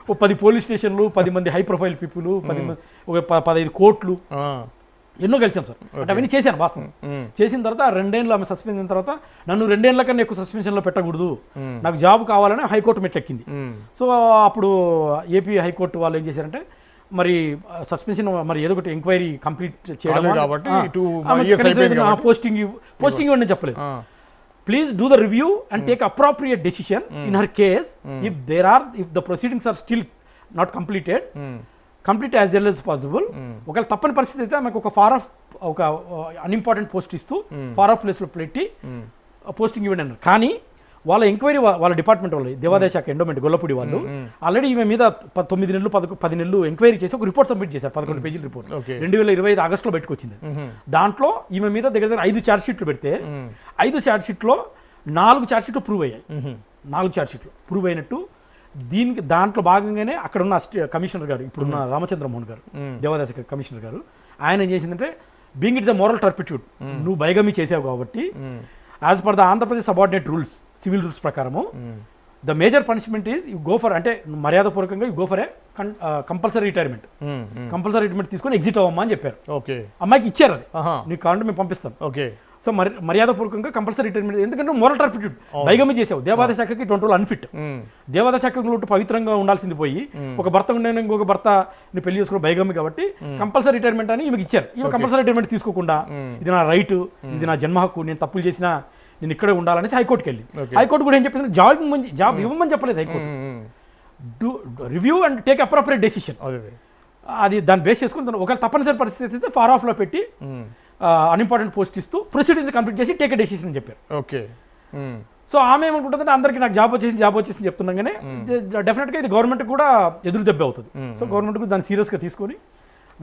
ఒక 10 పోలీస్ స్టేషన్లు, 10 మంది హై ప్రొఫైల్ పీపుల్, 15 కోర్టులు ఎన్నో కలిసాం సార్. అంటే అవన్నీ చేశాను వాస్తవం. చేసిన తర్వాత 2 ఏళ్ళు ఆమె సస్పెండ్ అయిన తర్వాత నన్ను 2 ఏళ్ల కన్నా ఎక్కువ సస్పెన్షన్లో పెట్టకూడదు, నాకు జాబ్ కావాలని హైకోర్టు మెట్లెక్కింది. సో అప్పుడు ఏపీ హైకోర్టు వాళ్ళు ఏం చేశారంటే మరి సస్పెన్షన్ మరి ఏదో ఒకటి ఎంక్వైరీ కంప్లీట్ చేయడం కాబట్టి పోస్టింగ్ ఇవ్వండి చెప్పలేదు. Please do the review and take appropriate decision in her case if the proceedings are still not complete as early as possible. ఒకవేళ తప్పని పరిస్థితి అయితే ఆమెకు ఒక అన్ఇంపార్టెంట్ పోస్ట్ ఇస్తూ ఫార్ ఆఫ్ ప్లేస్లో పెట్టి పోస్టింగ్ ఇవ్వండి అన్నారు. కానీ వాళ్ళ ఎంక్వైరీ వాళ్ళ డిపార్ట్మెంట్ వాళ్ళు దేవాదాయ శాఖ ఎండోమెంట్ గొల్లపూడి వాళ్ళు ఆల్రెడీ ఈమె మీద 9 నెలలు 10 నెలలు ఎంక్వైరీ చేసి ఒక రిపోర్ట్ సబ్మిట్ చేశారు. 11 పేజీల రిపోర్ట్ 2025 ఆగస్టులో పెట్టుకొచ్చింది. దాంట్లో ఈమె మీద దగ్గర 5 ఛార్జ్ షీట్లు పెడితే 5 ఛార్జ్ షీట్లో 4 ఛార్జ్ షీట్లు ప్రూవ్ అయ్యాయి. 4 ఛార్జ్ షీట్లు ప్రూవ్ అయినట్టు దాంట్లో భాగంగానే అక్కడ ఉన్న కమిషనర్ గారు ఇప్పుడున్న రామచంద్రమోహన్ గారు దేవాదాయ శాఖ కమిషనర్ గారు ఆయన ఏం చేసిందంటే being it's a moral turpitude, నువ్వు బైగమీ చేసావు కాబట్టి as per the Andhra Pradesh subordinate rules civil rules ప్రకారము the major punishment is you go for అంటే మర్యాదపూర్వకంగా you go for a compulsory retirement తీసుకొని ఎగ్జిట్ అవ్వమ్మా అని చెప్పారు. అమ్మాయికి ఇచ్చారు, అది నీకు కావాలంటే మేము పంపిస్తాం. సో మర్యాదపూర్వకంగా కంపల్సరీ రిటైర్మెంట్, ఎందుకంటే మోరల్ టర్పిట్యూడ్ బైగమీ చేసావు. దేవాదాయ శాఖకి 20 రోజులు అన్ఫిట్. దేవాదాయ శాఖలో పవిత్రంగా ఉండాల్సింది పోయి ఒక భర్త ఉండే ఇంకొక భర్త ని పెళ్లి చేసుకోవడం బైగమీ కాబట్టి కంపల్సరీ రిటైర్మెంట్ అని ఈమెకి ఇచ్చారు. ఈమె కంపల్సరీ రిటైర్మెంట్ తీసుకోకుండా ఇది నా రైట్, ఇది నా జన్మ హక్కు, నేను తప్పులు చేసినా నేను ఇక్కడే ఉండాలనేసి హైకోర్టుకి వెళ్ళి హైకోర్టు కూడా ఏం చెప్పింది, జాబ్ ఇవ్వమని చెప్పలేదు high court. Do review and take appropriate decision. అది దాన్ని బేస్ చేసుకుని ఒకవేళ తప్పనిసరి పరిస్థితి అయితే ఫార్ ఆఫ్లో పెట్టి అన్ఇంపార్టెంట్ పోస్ట్ ఇస్తూ ప్రొసీడింగ్స్ కంప్లీట్ చేసి టేక్ ఎ డెసిషన్ చెప్పారు. సో ఆమె ఏమనుకుంటుందంటే అందరికీ నాకు జాబ్ వచ్చేసి చెప్తున్నాగానే డెఫినెట్గా ఇది గవర్నమెంట్ కూడా ఎదురు దెబ్బ అవుతుంది. సో గవర్నమెంట్ కూడా దాన్ని సీరియస్గా తీసుకొని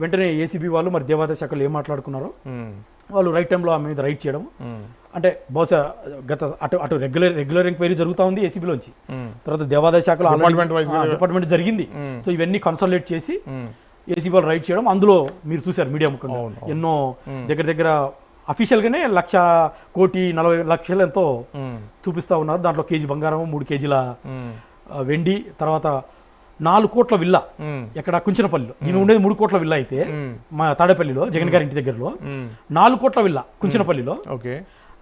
వెంటనే ఏసీబీ వాళ్ళు మరి దేవాదాయ శాఖలు ఏం మాట్లాడుకున్నారో వాళ్ళు రైట్ టైంలో ఆమె మీద రైట్ చేయడం. అంటే బహుశా అటు రెగ్యులర్ ఎంక్వైరీ జరుగుతూ ఉంది ఏసీబీలోంచి, తర్వాత దేవాదాయ శాఖలో డిపార్ట్మెంట్ జరిగింది. సో ఇవన్నీ కన్సల్టేట్ చేసి ఏసీబీ వాళ్ళు రైట్ చేయడం. అందులో మీరు చూశారు మీడియా ముఖంగా ఎన్నో దగ్గర అఫీషియల్గానే 1,40,40,00,000 ఎంతో చూపిస్తూ ఉన్నారు. దాంట్లో కేజీ బంగారం, 3 కేజీల వెండి, తర్వాత 4 కోట్ల విల్లా ఎక్కడ కుంచనపల్లిలో. ఈమె ఉండేది 3 కోట్ల విల్లా అయితే మా తాడేపల్లిలో జగన్ గారి ఇంటి దగ్గరలో 4 కోట్ల విల్లా కుంచనపల్లిలో.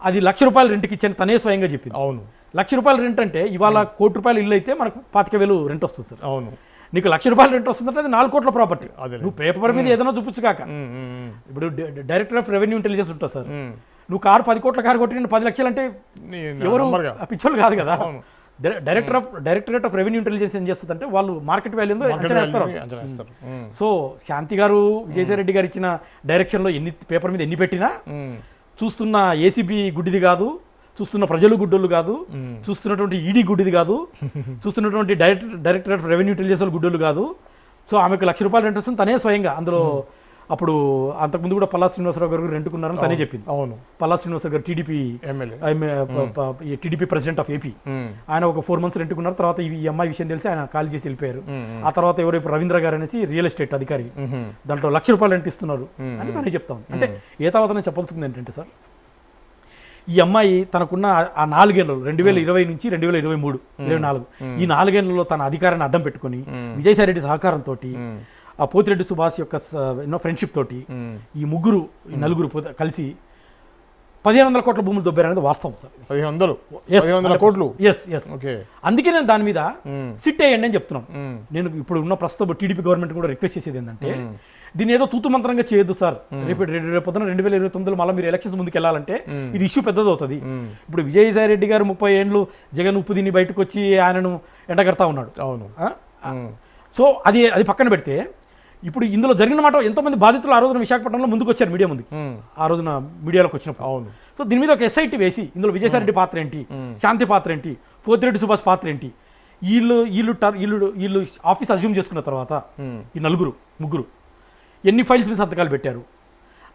అది ₹1,00,000 రెంట్కి ఇచ్చాను తనే స్వయంగా చెప్పింది. అవును, ₹1,00,000 రెంట్ అంటే ఇవాళ ₹1 కోటి ఇల్లు అయితే మనకు 25,000 రెంట్ వస్తుంది సార్. అవును, నీకు ₹1,00,000 రెంట్ వస్తుందంటే అది 4 కోట్ల ప్రాపర్టీ. నువ్వు పేపర్ మీద ఏదైనా చూపించు కాక. ఇప్పుడు డైరెక్టర్ ఆఫ్ రెవెన్యూ ఇంటెలిజెన్స్ ఉంటుంది సార్, నువ్వు 10 కోట్ల కారు కొట్టి 10 లక్షలు అంటే ఎవరు పిచ్చోళ్ళు కాదు కదా. డైరెక్టరేట్ ఆఫ్ రెవెన్యూ ఇంటెలిజెన్స్ ఏం చేస్తుంది అంటే వాళ్ళు మార్కెట్ వాల్యూ అంచనా వేస్తారు. సో శాంతి గారు విజయసాయి రెడ్డి గారు ఇచ్చిన డైరెక్షన్లో పేపర్ మీద ఎన్ని పెట్టినా చూస్తున్న ఏసీబీ గుడ్డిది కాదు, చూస్తున్న ప్రజలు గుడ్డోళ్ళు కాదు, చూస్తున్నటువంటి ఈడీ గుడ్డిది కాదు, చూస్తున్నటువంటి డైరెక్టరేట్ ఆఫ్ రెవెన్యూ ఇంటెలిజెన్స్ గుడ్డోళ్ళు కాదు. సో ఆమెకు ₹1,00,000 రెంట్ వస్తుంది తనే స్వయంగా. అందులో అప్పుడు అంతకుముందు కూడా పల్లా శ్రీనివాసరావు గారు రెంటుకున్నారని తనే చెప్పింది. అవును, పల్లా శ్రీనివాసరావు గారు టీడీపీ ప్రెసిడెంట్ ఆఫ్ ఏపీ, ఆయన ఒక 4 months రెంటుకున్నారు. తర్వాత ఈ అమ్మాయి విషయం తెలిసి ఆయన ఖాళీ చేసి వెళ్ళిపోయారు. ఆ తర్వాత ఎవరైపు రవీంద్ర గారు అనేసి రియల్ ఎస్టేట్ అధికారి, దాంట్లో ₹1,00,000 రెంట్ ఇస్తున్నారు అని తనే చెప్తాను. అంటే ఏ తర్వాత నేను చెప్పాల్సింది ఏంటంటే సార్, ఈ అమ్మాయి తనకున్న ఆ 4 ఏళ్లలో 2020 నుంచి 2023, 24 ఈ 4 ఏళ్లలో తన అధికారాన్ని అడ్డం పెట్టుకుని విజయసాయి రెడ్డి సహకారంతో ఆ పోతిరెడ్డి సుభాష్ యొక్క ఫ్రెండ్షిప్ తోటి ఈ నలుగురు కలిసి 1,500 కోట్ల భూములు దొబ్బారనేది వాస్తవం సార్. 1,500 కోట్లు. అందుకే నేను దాని మీద సిట్ అయ్యండి అని చెప్తున్నాను. నేను ఇప్పుడు ఉన్న ప్రస్తుతం టీడీపీ గవర్నమెంట్ కూడా రిక్వెస్ట్ చేసేది ఏంటంటే దీన్ని ఏదో తూతు మంత్రంగా చేయొద్దు సార్. రేపు 2029 మళ్ళీ మీరు ఎలక్షన్స్ ముందుకు వెళ్ళాలంటే ఇది ఇష్యూ పెద్దది అవుతుంది. ఇప్పుడు విజయసాయి రెడ్డి గారు 30 ఏళ్ళు జగన్ ఉప్పు దీన్ని బయటకు వచ్చి ఆయనను ఎండగడతా ఉన్నాడు. అవును, సో అది పక్కన పెడితే ఇప్పుడు ఇందులో జరిగిన మాట ఎంతోమంది బాధితులు ఆ రోజున విశాఖపట్నంలో ముందుకు వచ్చారు మీడియా ముందుకు, ఆ రోజున మీడియాలోకి వచ్చినప్పుడు. అవును. సో దీని మీద ఒక ఎస్ఐటీ వేసి ఇందులో విజయసాయిరెడ్డి పాత్ర ఏంటి, శాంతి పాత్ర ఏంటి, పోతిరెడ్డి సుభాష్ పాత్ర ఏంటి, వీళ్ళు ఆఫీస్ అజ్యూమ్ చేసుకున్న తర్వాత ఈ ముగ్గురు ఎన్ని ఫైల్స్ మీద సంతకాలు పెట్టారు,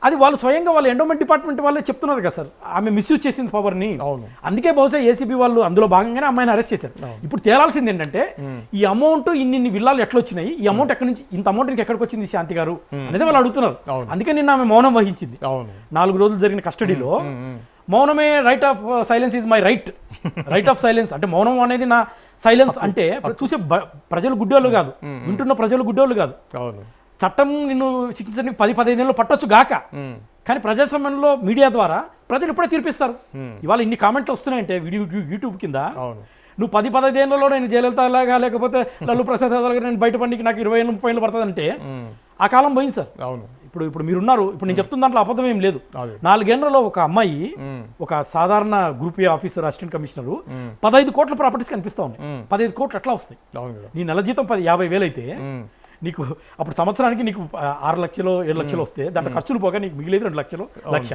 అది వాళ్ళు స్వయంగా వాళ్ళ ఎండోమెంట్ డిపార్ట్మెంట్ వాళ్ళే చెప్తున్నారు కదా సార్. ఆమె మిస్యూజ్ చేసింది పవర్ని. అందుకే బహుశా ఏసీబీ వాళ్ళు అందులో భాగంగానే అమ్మాయిని అరెస్ట్ చేశారు. ఇప్పుడు తేలాల్సింది ఏంటంటే ఈ అమౌంట్ ఇన్ని విల్లాలు ఎట్లా వచ్చినాయి, ఈ అమౌంట్ ఎక్కడి నుంచి, ఇంత అమౌంట్ ఎక్కడికి వచ్చింది శాంతి గారు అనేది వాళ్ళు అడుగుతున్నారు. అందుకే నిన్న ఆమె మౌనం వహించింది. 4 రోజులు జరిగిన కస్టడీలో మౌనమే right of silence is my right of silence అంటే మౌనం అనేది నా సైలెన్స్ అంటే చూసే ప్రజలు గుడ్డోళ్ళు కాదు, వింటున్న ప్రజలు గుడ్డోళ్ళు కాదు. చట్టం నిన్ను శిక్షించడానికి 10-15 ఏళ్ళు పట్టొచ్చు గాక, కానీ ప్రజాస్వామ్యంలో మీడియా ద్వారా ప్రజలు ఇప్పుడే తీర్పిస్తారు. ఇవాళ ఇన్ని కామెంట్లు వస్తున్నాయంటే యూట్యూబ్ కింద నువ్వు 10-15 ఏళ్ళలో నేను జయలలిత లాగా లేకపోతే లల్లు ప్రసాద్ లాగా నేను బయటపడికి నాకు 20 ఏళ్ళు 30 ఏళ్ళు పడుతుందంటే ఆ కాలం పోయింది సార్. ఇప్పుడు మీరున్నారు, ఇప్పుడు నేను చెప్తున్న దాంట్లో అబద్ధం ఏం లేదు. 4 ఏళ్లలో ఒక అమ్మాయి ఒక సాధారణ group A officer assistant commissioner 15 కోట్ల ప్రాపర్టీస్ కనిపిస్తా ఉన్నాయి. 15 కోట్లు ఎట్లా వస్తాయి? నీ నెల జీతం 50,000 అయితే నీకు అప్పుడు సంవత్సరానికి నీకు 6 లక్షలు 7 లక్షలు వస్తే దాంట్లో ఖర్చులు పోగా నీకు మిగిలేదు 2 లక్షలు 1 లక్ష.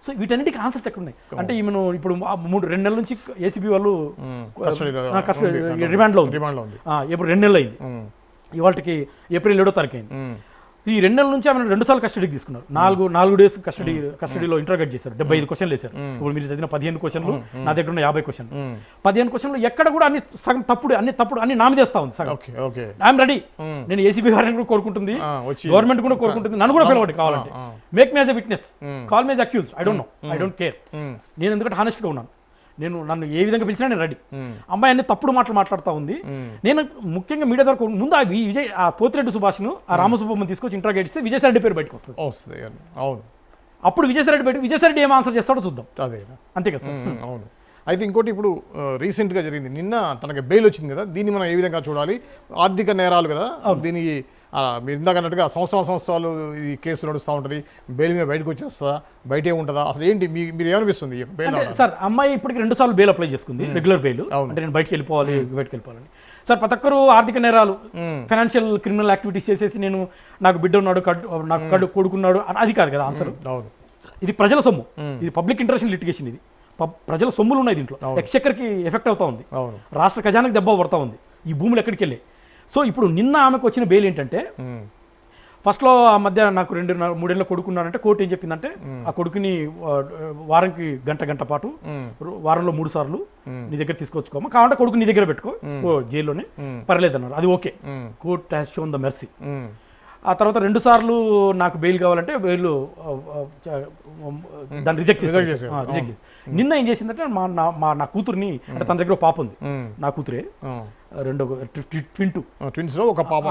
సో వీటన్నిటికీ ఆన్సర్స్ ఎక్కడ ఉన్నాయి అంటే ఈమెను ఇప్పుడు 2 నెలల నుంచి ఏసీబీ వాళ్ళు రిమాండ్లో ఉంది. ఇప్పుడు 2 నెలలు అయింది, ఇవాళకి ఏప్రిల్ 7వ తారీఖు అయింది. ఈ 2 నెలల నుంచి ఆమె 2 సార్లు కస్టడీకి తీసుకున్నారు. 4 డేస్ కస్టడీలో ఇంటర్గేట్ చేశారు. 75 క్వశ్చన్లు వేశారు. ఇప్పుడు మీరు చదివిన 15 క్వశ్చన్లు నా దగ్గర ఉన్న 50 క్వశ్చన్లు. 15 క్వశ్చన్లు ఎక్కడ కూడా అన్ని సగం తప్పుడు అన్ని నా మీదేస్తా ఉంది సగం. I'm ready. నేను ఏసీబీ గారిని కూడా కోరుకుంటుంది, గవర్నమెంట్ కూడా కోరుకుంటుంది, నన్ను కూడా పిలవండి కావాలంటే. Make me as a witness, call me as accuse, I don't care. నేను ఎందుకంటే హానెస్ట్గా ఉన్నాను. నన్ను ఏ విధంగా పిలిచినా నేను రెడీ. అమ్మాయి అన్ని తప్పుడు మాటలు మాట్లాడుతూ ఉంది. నేను ముఖ్యంగా మీడియా ద్వారా ముందు ఆ పోతిరెడ్డి సుభాష్ను ఆ రామసుబ్బమ్మని తీసుకొచ్చి ఇంట్రాగేట్ ఇస్తే విజయసాయిరెడ్డి పేరు బయటకు వస్తుంది. అవును, అప్పుడు విజయసాయిరెడ్డి ఏం ఆన్సర్ చేస్తాడో చూద్దాం. అంతే కదా సార్. అవును. అయితే ఇంకోటి ఇప్పుడు రీసెంట్గా జరిగింది, నిన్న తనకి బెయిల్ వచ్చింది కదా, దీన్ని మనం ఏ విధంగా చూడాలి? ఆర్థిక నేరాలు కదా, దీనికి మీరు ఇందాక అన్నట్టుగా సంవత్సరాలు ఈ కేసు నడుస్తూ ఉంటుంది, బెయిల్ మీద బయటకు వచ్చేస్తుందా, బయటే ఉంటుందా, అసలు ఏంటి మీరు ఏమనిపిస్తుంది? సార్ అమ్మాయి ఇప్పటికి 2 సార్లు బెయిల్ అప్లై చేసుకుంది, రెగ్యులర్ బెయిల్. అంటే నేను బయటకు వెళ్ళిపోవాలని. సార్ ప్రతి ఒక్కరు ఆర్థిక నేరాలు, ఫైనాన్షియల్ క్రిమినల్ యాక్టివిటీస్ చేసేసి నాకు బిడ్డ ఉన్నాడు, నాకు కొడుకున్నాడు అది కాదు కదా ఆన్సర్. ఇది ప్రజల సొమ్ము, ఇది పబ్లిక్ ఇంట్రెస్ట్ లిటిగేషన్, ఇది ప్రజల సొమ్ములు ఉన్నాయి దీంట్లో. ఎక్స్చెక్కర్కి ఎఫెక్ట్ అవుతా ఉంది, రాష్ట్ర ఖజానాకి దెబ్బ పడతా ఉంది, ఈ భూములు ఎక్కడికి వెళ్ళాయి. సో ఇప్పుడు నిన్న ఆమెకు వచ్చిన బెయిల్ ఏంటంటే, ఫస్ట్లో ఆ మధ్య నాకు 2-3 ఏళ్ళ కొడుకున్నాడంటే కోర్టు ఏం చెప్పిందంటే ఆ కొడుకుని వారానికి గంట పాటు వారంలో 3 సార్లు నీ దగ్గర తీసుకొచ్చుకోమా, కావాలంటే కొడుకు నీ దగ్గర పెట్టుకో జైల్లోనే పర్లేదన్నారు. అది okay, court has shown the mercy. ఆ తర్వాత 2 సార్లు నాకు బెయిల్ కావాలంటే బెయిల్ దాన్ని రిజెక్ట్ చేసి నిన్న ఏం చేసిందంటే నా కూతుర్ని, అంటే తన దగ్గర పాప ఉంది, నా కూతురే, ట్విన్స్ లో ఒక పాప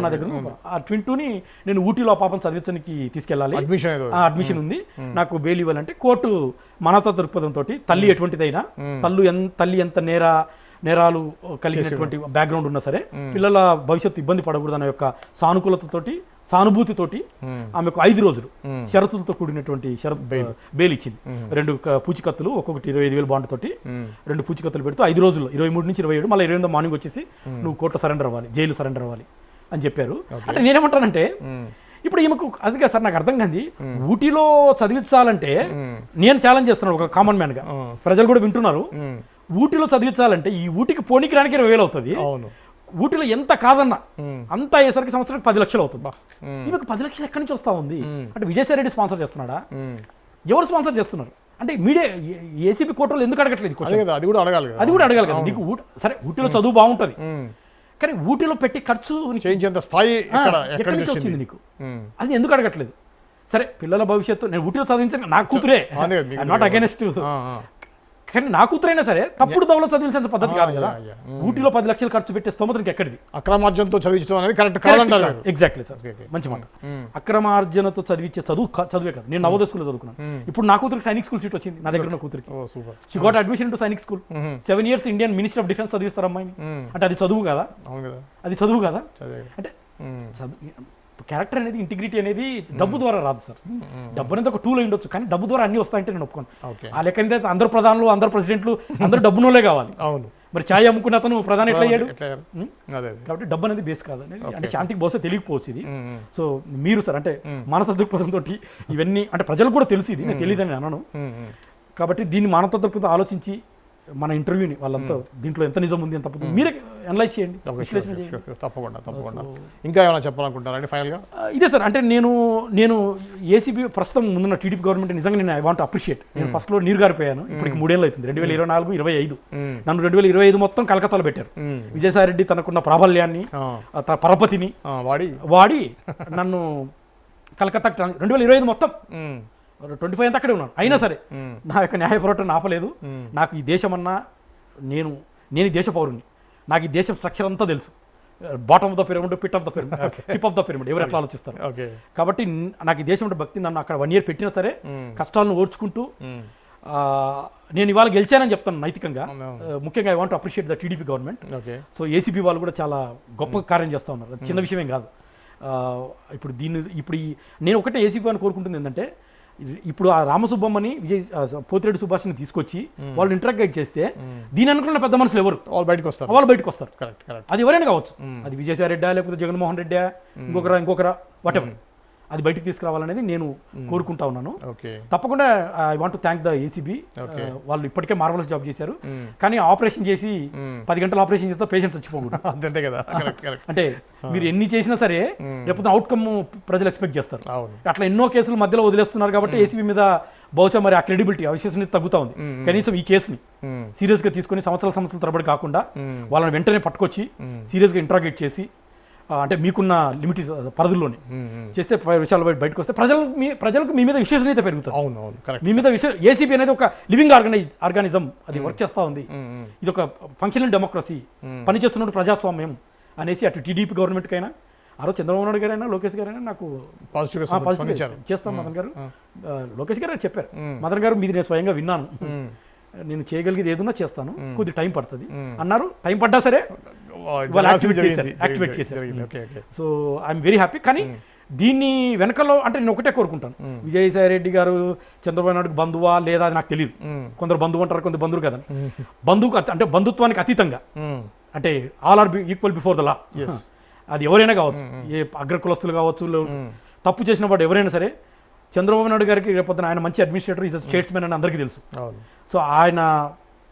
నా దగ్గర. ఆ ట్విన్2ని నేను ఊటీలో ఆ పాపను చదివించడానికి తీసుకెళ్ళాలి, అడ్మిషన్ ఉంది, నాకు బెయిల్ ఇవ్వాలంటే కోర్టు మనతో దృక్పథంతో తల్లి ఎటువంటిదైనా, తల్లి ఎంత నేరాలు కలిగినటువంటి బ్యాక్గ్రౌండ్ ఉన్నా సరే పిల్లల భవిష్యత్తు ఇబ్బంది పడకూడదన్న యొక్క సానుభూతితోటి ఆమెకు 5 రోజులు షరతులతో కూడినటువంటి బెయిల్ ఇచ్చింది. 2 పూచికత్తులు, ఒక్కొక్కటి 25,000 బాండ్ తోటి 2 పూచికత్తులు పెడుతూ 5 రోజుల్లో 23 నుంచి 27 మళ్ళీ 28 మార్నింగ్ వచ్చేసి నువ్వు కోర్టులో సరెండర్ అవ్వాలి, జైలు సరెండర్ అవ్వాలి అని చెప్పారు. అంటే నేనేమంటానంటే ఇప్పుడు ఈమెకు అదిగా సార్ నాకు అర్థం కాదు, ఊటీలో చదివించాలంటే నేను ఛాలెంజ్ చేస్తున్నాను ఒక కామన్ మ్యాన్ గా, ప్రజలు కూడా వింటున్నారు. ఊటీలో చదివించాలంటే ఈ ఊటీకి పోనీకి రానికి 20,000 అవుతుంది. ఊటీలో ఎంత కాదన్నా అంతా అయ్యేసరికి సంవత్సరానికి 10 లక్షలు అవుతుంది. ఈమెకు 10 లక్షలు ఎక్కడి నుంచి వస్తా ఉంది? అంటే విజయసాయిరెడ్డి స్పాన్సర్ చేస్తున్నాడా? ఎవరు స్పాన్సర్ చేస్తున్నారు? అంటే మీడియా ఏసీబీ కోర్టులో ఎందుకు అడగట్లేదు? అది కూడా అడగాలి కదా. నీకు సరే ఊటీలో చదువు బాగుంటుంది, కానీ ఊటీలో పెట్టి ఖర్చు చేయించేంత స్థాయి ఎక్కడి నుంచి వచ్చింది నీకు? అది ఎందుకు అడగట్లేదు? సరే పిల్లల భవిష్యత్తు నేను ఊటీలో చదివించాను, నా కూతురే, నాట్ అగైనెస్ట్, కానీ నా కూతురైనా సరే తప్పుడు దవలో చదివించిన పద్ధతి కాదు కదా. ఊటీలో 10 లక్షలు ఖర్చు పెట్టే స్తోమతనికి ఎక్కడిది? అక్రమార్జనతో చదివించడం అనేది కరెక్ట్ కాదంటారు. ఎగ్జాక్ట్లీ సార్, మంచి మాట. అక్రమార్జనతో చదివించే చదువే కాదు. నేను నవోదయ స్కూల్లో చదువుకున్నాను. ఇప్పుడు నా కూతురికి సైనిక్ స్కూల్ సీట్ వచ్చింది, నా దగ్గర ఉన్న కూతురికి. She got admission to Sainik school. 7 years Indian minister of defence చదివిస్తారు అమ్మాయిని. అంటే అది చదువు కదా? అది చదువు కదా? అంటే క్యారెక్టర్ అనేది, ఇంటిగ్రిటీ అనేది డబ్బు ద్వారా రాదు సార్. డబ్బు అనేది ఒక టూల్ అయి ఉండొచ్చు, కానీ డబ్బు ద్వారా అన్ని వస్తాయంటే నేను ఒప్పుకోను. ఆ లెక్క అందరూ ప్రధానులు, అందరూ ప్రెసిడెంట్లు, అందరూ డబ్బునోళ్ళే కావాలి. మరి ఛాయ్ అమ్ముకున్న అతను ప్రధాని ఎట్లా అయ్యాడు? ఎట్లా అయ్యారు? అదే అదే. కాబట్టి డబ్బు అనేది బేస్ కాదు అనేది Okay. అంటే శాంతికి బహుశా తెలియకపోవచ్చు ఇది. మ్మ్. సో మీరు సార్ అంటే మానవ దృక్పథంతో ఇవన్నీ అంటే ప్రజలకు కూడా తెలిసి ఇది, నేను తెలియదని అనను. మ్మ్. కాబట్టి దీన్ని మానవ దృక్పథం ఆలోచించి మన ఇంటర్వ్యూని వాళ్ళంతా దీంట్లో ఎంత నిజం ఉంది ఎంత తప్పు ఉంది మీరే అనలైజ్ చేయండి, Okay, విశ్లేషణ sure, చేయండి. sure, తప్పకుండా తప్పకుండా. ఇంకా ఏమైనా చెప్పాలనుకుంటారా అండి ఫైనల్గా? ఇదే సార్ అంటే నేను ఏసీబీ ప్రస్తుతం ముందున్న టీడీపీ గవర్నమెంట్ నిజంగా నేను ఐ వాంట్ అప్రిషియేట్. నేను ఫస్ట్లో నీరు గారిపోయాను, ఇప్పటికి 3 ఏళ్ళు అవుతుంది, 2024-25. నన్ను 2025 మొత్తం కలకత్తాలో పెట్టారు. విజయసాయి రెడ్డి తనకున్న ప్రాబల్యాన్ని తన పరపతిని వాడి నన్ను కలకత్తా 2025 మొత్తం 25 అంతా అక్కడే ఉన్నాను. అయినా సరే నా యొక్క న్యాయ పోరాటం ఆపలేదు. నాకు ఈ దేశం అన్నా నేను ఈ దేశ పౌరుని, నాకు ఈ దేశం స్ట్రక్చర్ అంతా తెలుసు. Bottom of the pyramid, tip of the pyramid ఎవరు ఎట్లా ఆలోచిస్తారు. కాబట్టి నాకు ఈ దేశం అంటే భక్తి. నన్ను అక్కడ 1 year పెట్టినా సరే కష్టాలను ఓర్చుకుంటూ నేను ఇవాళ గెలిచానని చెప్తాను నైతికంగా. ముఖ్యంగా I want appreciate the TDP government. So ACB వాళ్ళు కూడా చాలా గొప్ప కార్యం చేస్తూ ఉన్నారు, అది చిన్న విషయమేం కాదు. ఇప్పుడు నేను ఒకటే ఏసీబీ అని కోరుకుంటుంది ఏంటంటే, ఇప్పుడు ఆ రామసుబ్బమ్మని పోతిరెడ్డి సుభాష్ని తీసుకొచ్చి వాళ్ళు ఇంటరాక్ట్ చేస్తే దీని అనుకున్న పెద్ద మనుషులు ఎవరు వాళ్ళు బయటకు వస్తారు. Correct correct. అది ఎవరైనా కావచ్చు, అది విజయసాయి రెడ్డా లేకపోతే జగన్మోహన్ రెడ్డా ఇంకొకరా వాటెవర్, అది బయటికి తీసుకురావాలనేది నేను కోరుకుంటా ఉన్నాను. తప్పకుండా I want to thank the ACB. వాళ్ళు ఇప్పటికే మార్వలస్ జాబ్ చేశారు, కానీ ఆపరేషన్ చేసి 10 గంటలు ఆపరేషన్ చేస్తే పేషెంట్స్ చచ్చిపోకూడదు అంతే కదా. అంటే మీరు ఎన్ని చేసినా సరే రేపు అవుట్కమ్ ప్రజలు ఎక్స్పెక్ట్ చేస్తారు. అట్లా ఎన్నో కేసులు మధ్యలో వదిలేస్తున్నారు కాబట్టి ఏసీబీ మీద బహుశా మరి ఆ క్రెడిబిలిటీ అవిశ్వసనీయత తగ్గుతా ఉంది. కనీసం ఈ కేసుని సీరియస్ గా తీసుకొని సంవత్సరాల తరబడి కాకుండా వాళ్ళని వెంటనే పట్టుకొచ్చి సీరియస్ గా ఇంట్రాగేట్ చేసి అంటే మీకున్న లిమిట్ పరిధుల్లోనే చేస్తే విషయాలు బయటకు వస్తే ప్రజలకు మీ మీద విశ్వసనీయత పెరుగుతుంది. మీ మీద ఏసీబీ అనేది ఒక లివింగ్ ఆర్గానిజం, అది వర్క్ చేస్తూ ఉంది. ఇది ఒక ఫంక్షనల్ డెమోక్రసీ, పనిచేస్తున్నట్టు ప్రజాస్వామ్యం అనేసి అటు టీడీపీ గవర్నమెంట్కైనా, ఆ రోజు చంద్రబాబు నాయుడు గారైనా లోకేష్ గారైనా నాకు పాజిటివ్ చేస్తాం. మదన్ గారు లోకేష్ గారు చెప్పారు, మదన్ గారు మీది నేను స్వయంగా విన్నాను, నేను చేయగలిగేది ఏదన్నా చేస్తాను, కొద్ది టైం పడుతుంది అన్నారు. టైం పడ్డా సరే యాక్టివేట్ చేశారు. So I'm very happy. కానీ దీన్ని వెనకలో అంటే నేను ఒకటే కోరుకుంటాను, విజయసాయి రెడ్డి గారు చంద్రబాబు నాయుడుకి బంధువా లేదా అది నాకు తెలియదు. కొందరు బంధువు అంటారు, కొందరు బంధువు కదా. బంధువుకు అంటే బంధుత్వానికి అతీతంగా అంటే all are equal before the law. అది ఎవరైనా కావచ్చు, ఏ అగ్రకులస్తులు కావచ్చు, తప్పు చేసిన వాడు ఎవరైనా సరే. చంద్రబాబు నాయుడు గారికి రేపొద్దున ఆయన మంచి అడ్మినిస్ట్రేటర్, ఈజ్ స్టేట్స్మెన్ అని అందరికీ తెలుసు. సో ఆయన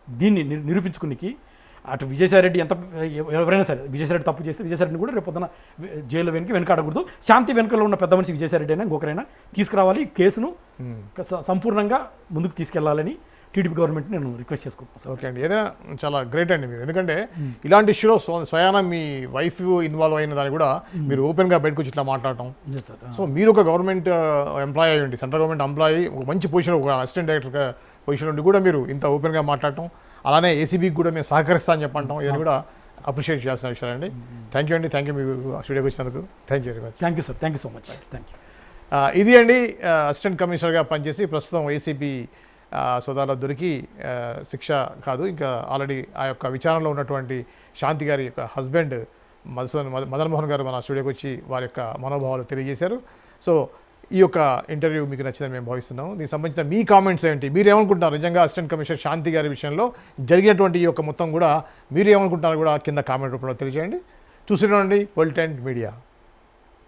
దీన్ని నిరూపించుకునికి అటు విజయసాయి రెడ్డి ఎవరైనా సరే, విజయసాయి రెడ్డి తప్పు చేస్తే విజయసాయి రెడ్డిని కూడా రేపొద్దున జైలు వెనకాడకూడదు. శాంతి వెనుకలో ఉన్న పెద్ద మనిషి విజయసాయి రెడ్డి అయినా ఇంకొకరైనా తీసుకురావాలి, కేసును సంపూర్ణంగా ముందుకు తీసుకెళ్లాలని టీడీపీ గవర్నమెంట్ నేను రిక్వెస్ట్ చేసుకుంటాను. ఓకే అండి, ఏదైనా చాలా గ్రేట్ అండి మీరు. ఎందుకంటే ఇలాంటి ఇష్యూలో స్వయాన మీ వైఫ్ ఇన్వాల్వ్ అయిన దాన్ని కూడా మీరు ఓపెన్గా బయటకు వచ్చి ఇట్లా మాట్లాడటం. సో మీరు ఒక గవర్నమెంట్ ఎంప్లాయీ అయ్యండి, సెంట్రల్ గవర్నమెంట్ ఎంప్లాయీ, ఒక మంచి పొజిషన్, ఒక అసిస్టెంట్ డైరెక్టర్ పొజిషన్ ఉండి కూడా మీరు ఇంత ఓపెన్గా మాట్లాడటం, అలానే ఏసీబీకి కూడా మేము సహకరిస్తా అని చెప్పంటాం, ఇది కూడా అప్రిషియేట్ చేయాల్సిన విషయాలండి. థ్యాంక్ యూ అండి, థ్యాంక్ యూ మీకు స్టూడియోకి వచ్చినందుకు. Thank you very much. Thank you sir, thank you so much. Thank you. ఇది అండి అసిస్టెంట్ కమిషనర్గా పనిచేసి ప్రస్తుతం ఏసీబీ సోదాలో దొరికి శిక్ష కాదు, ఇంకా ఆల్రెడీ ఆ యొక్క విచారణలో ఉన్నటువంటి శాంతి గారి యొక్క హస్బెండ్ మదన్ మోహన్ గారు మన స్టూడియోకి వచ్చి వారి యొక్క మనోభావాలు తెలియజేశారు. సో ఈ యొక్క ఇంటర్వ్యూ మీకు నచ్చిందని మేము భావిస్తున్నాము. దీనికి సంబంధించిన మీ కామెంట్స్ ఏంటి, మీరు ఏమనుకుంటున్నారు నిజంగా అసిస్టెంట్ కమిషనర్ శాంతి గారి విషయంలో జరిగినటువంటి ఈ యొక్క మొత్తం కూడా మీరు ఏమనుకుంటున్నారు కూడా కింద కామెంట్ రూపంలో తెలియజేయండి. చూసినండి పొలిటెంట్ మీడియా.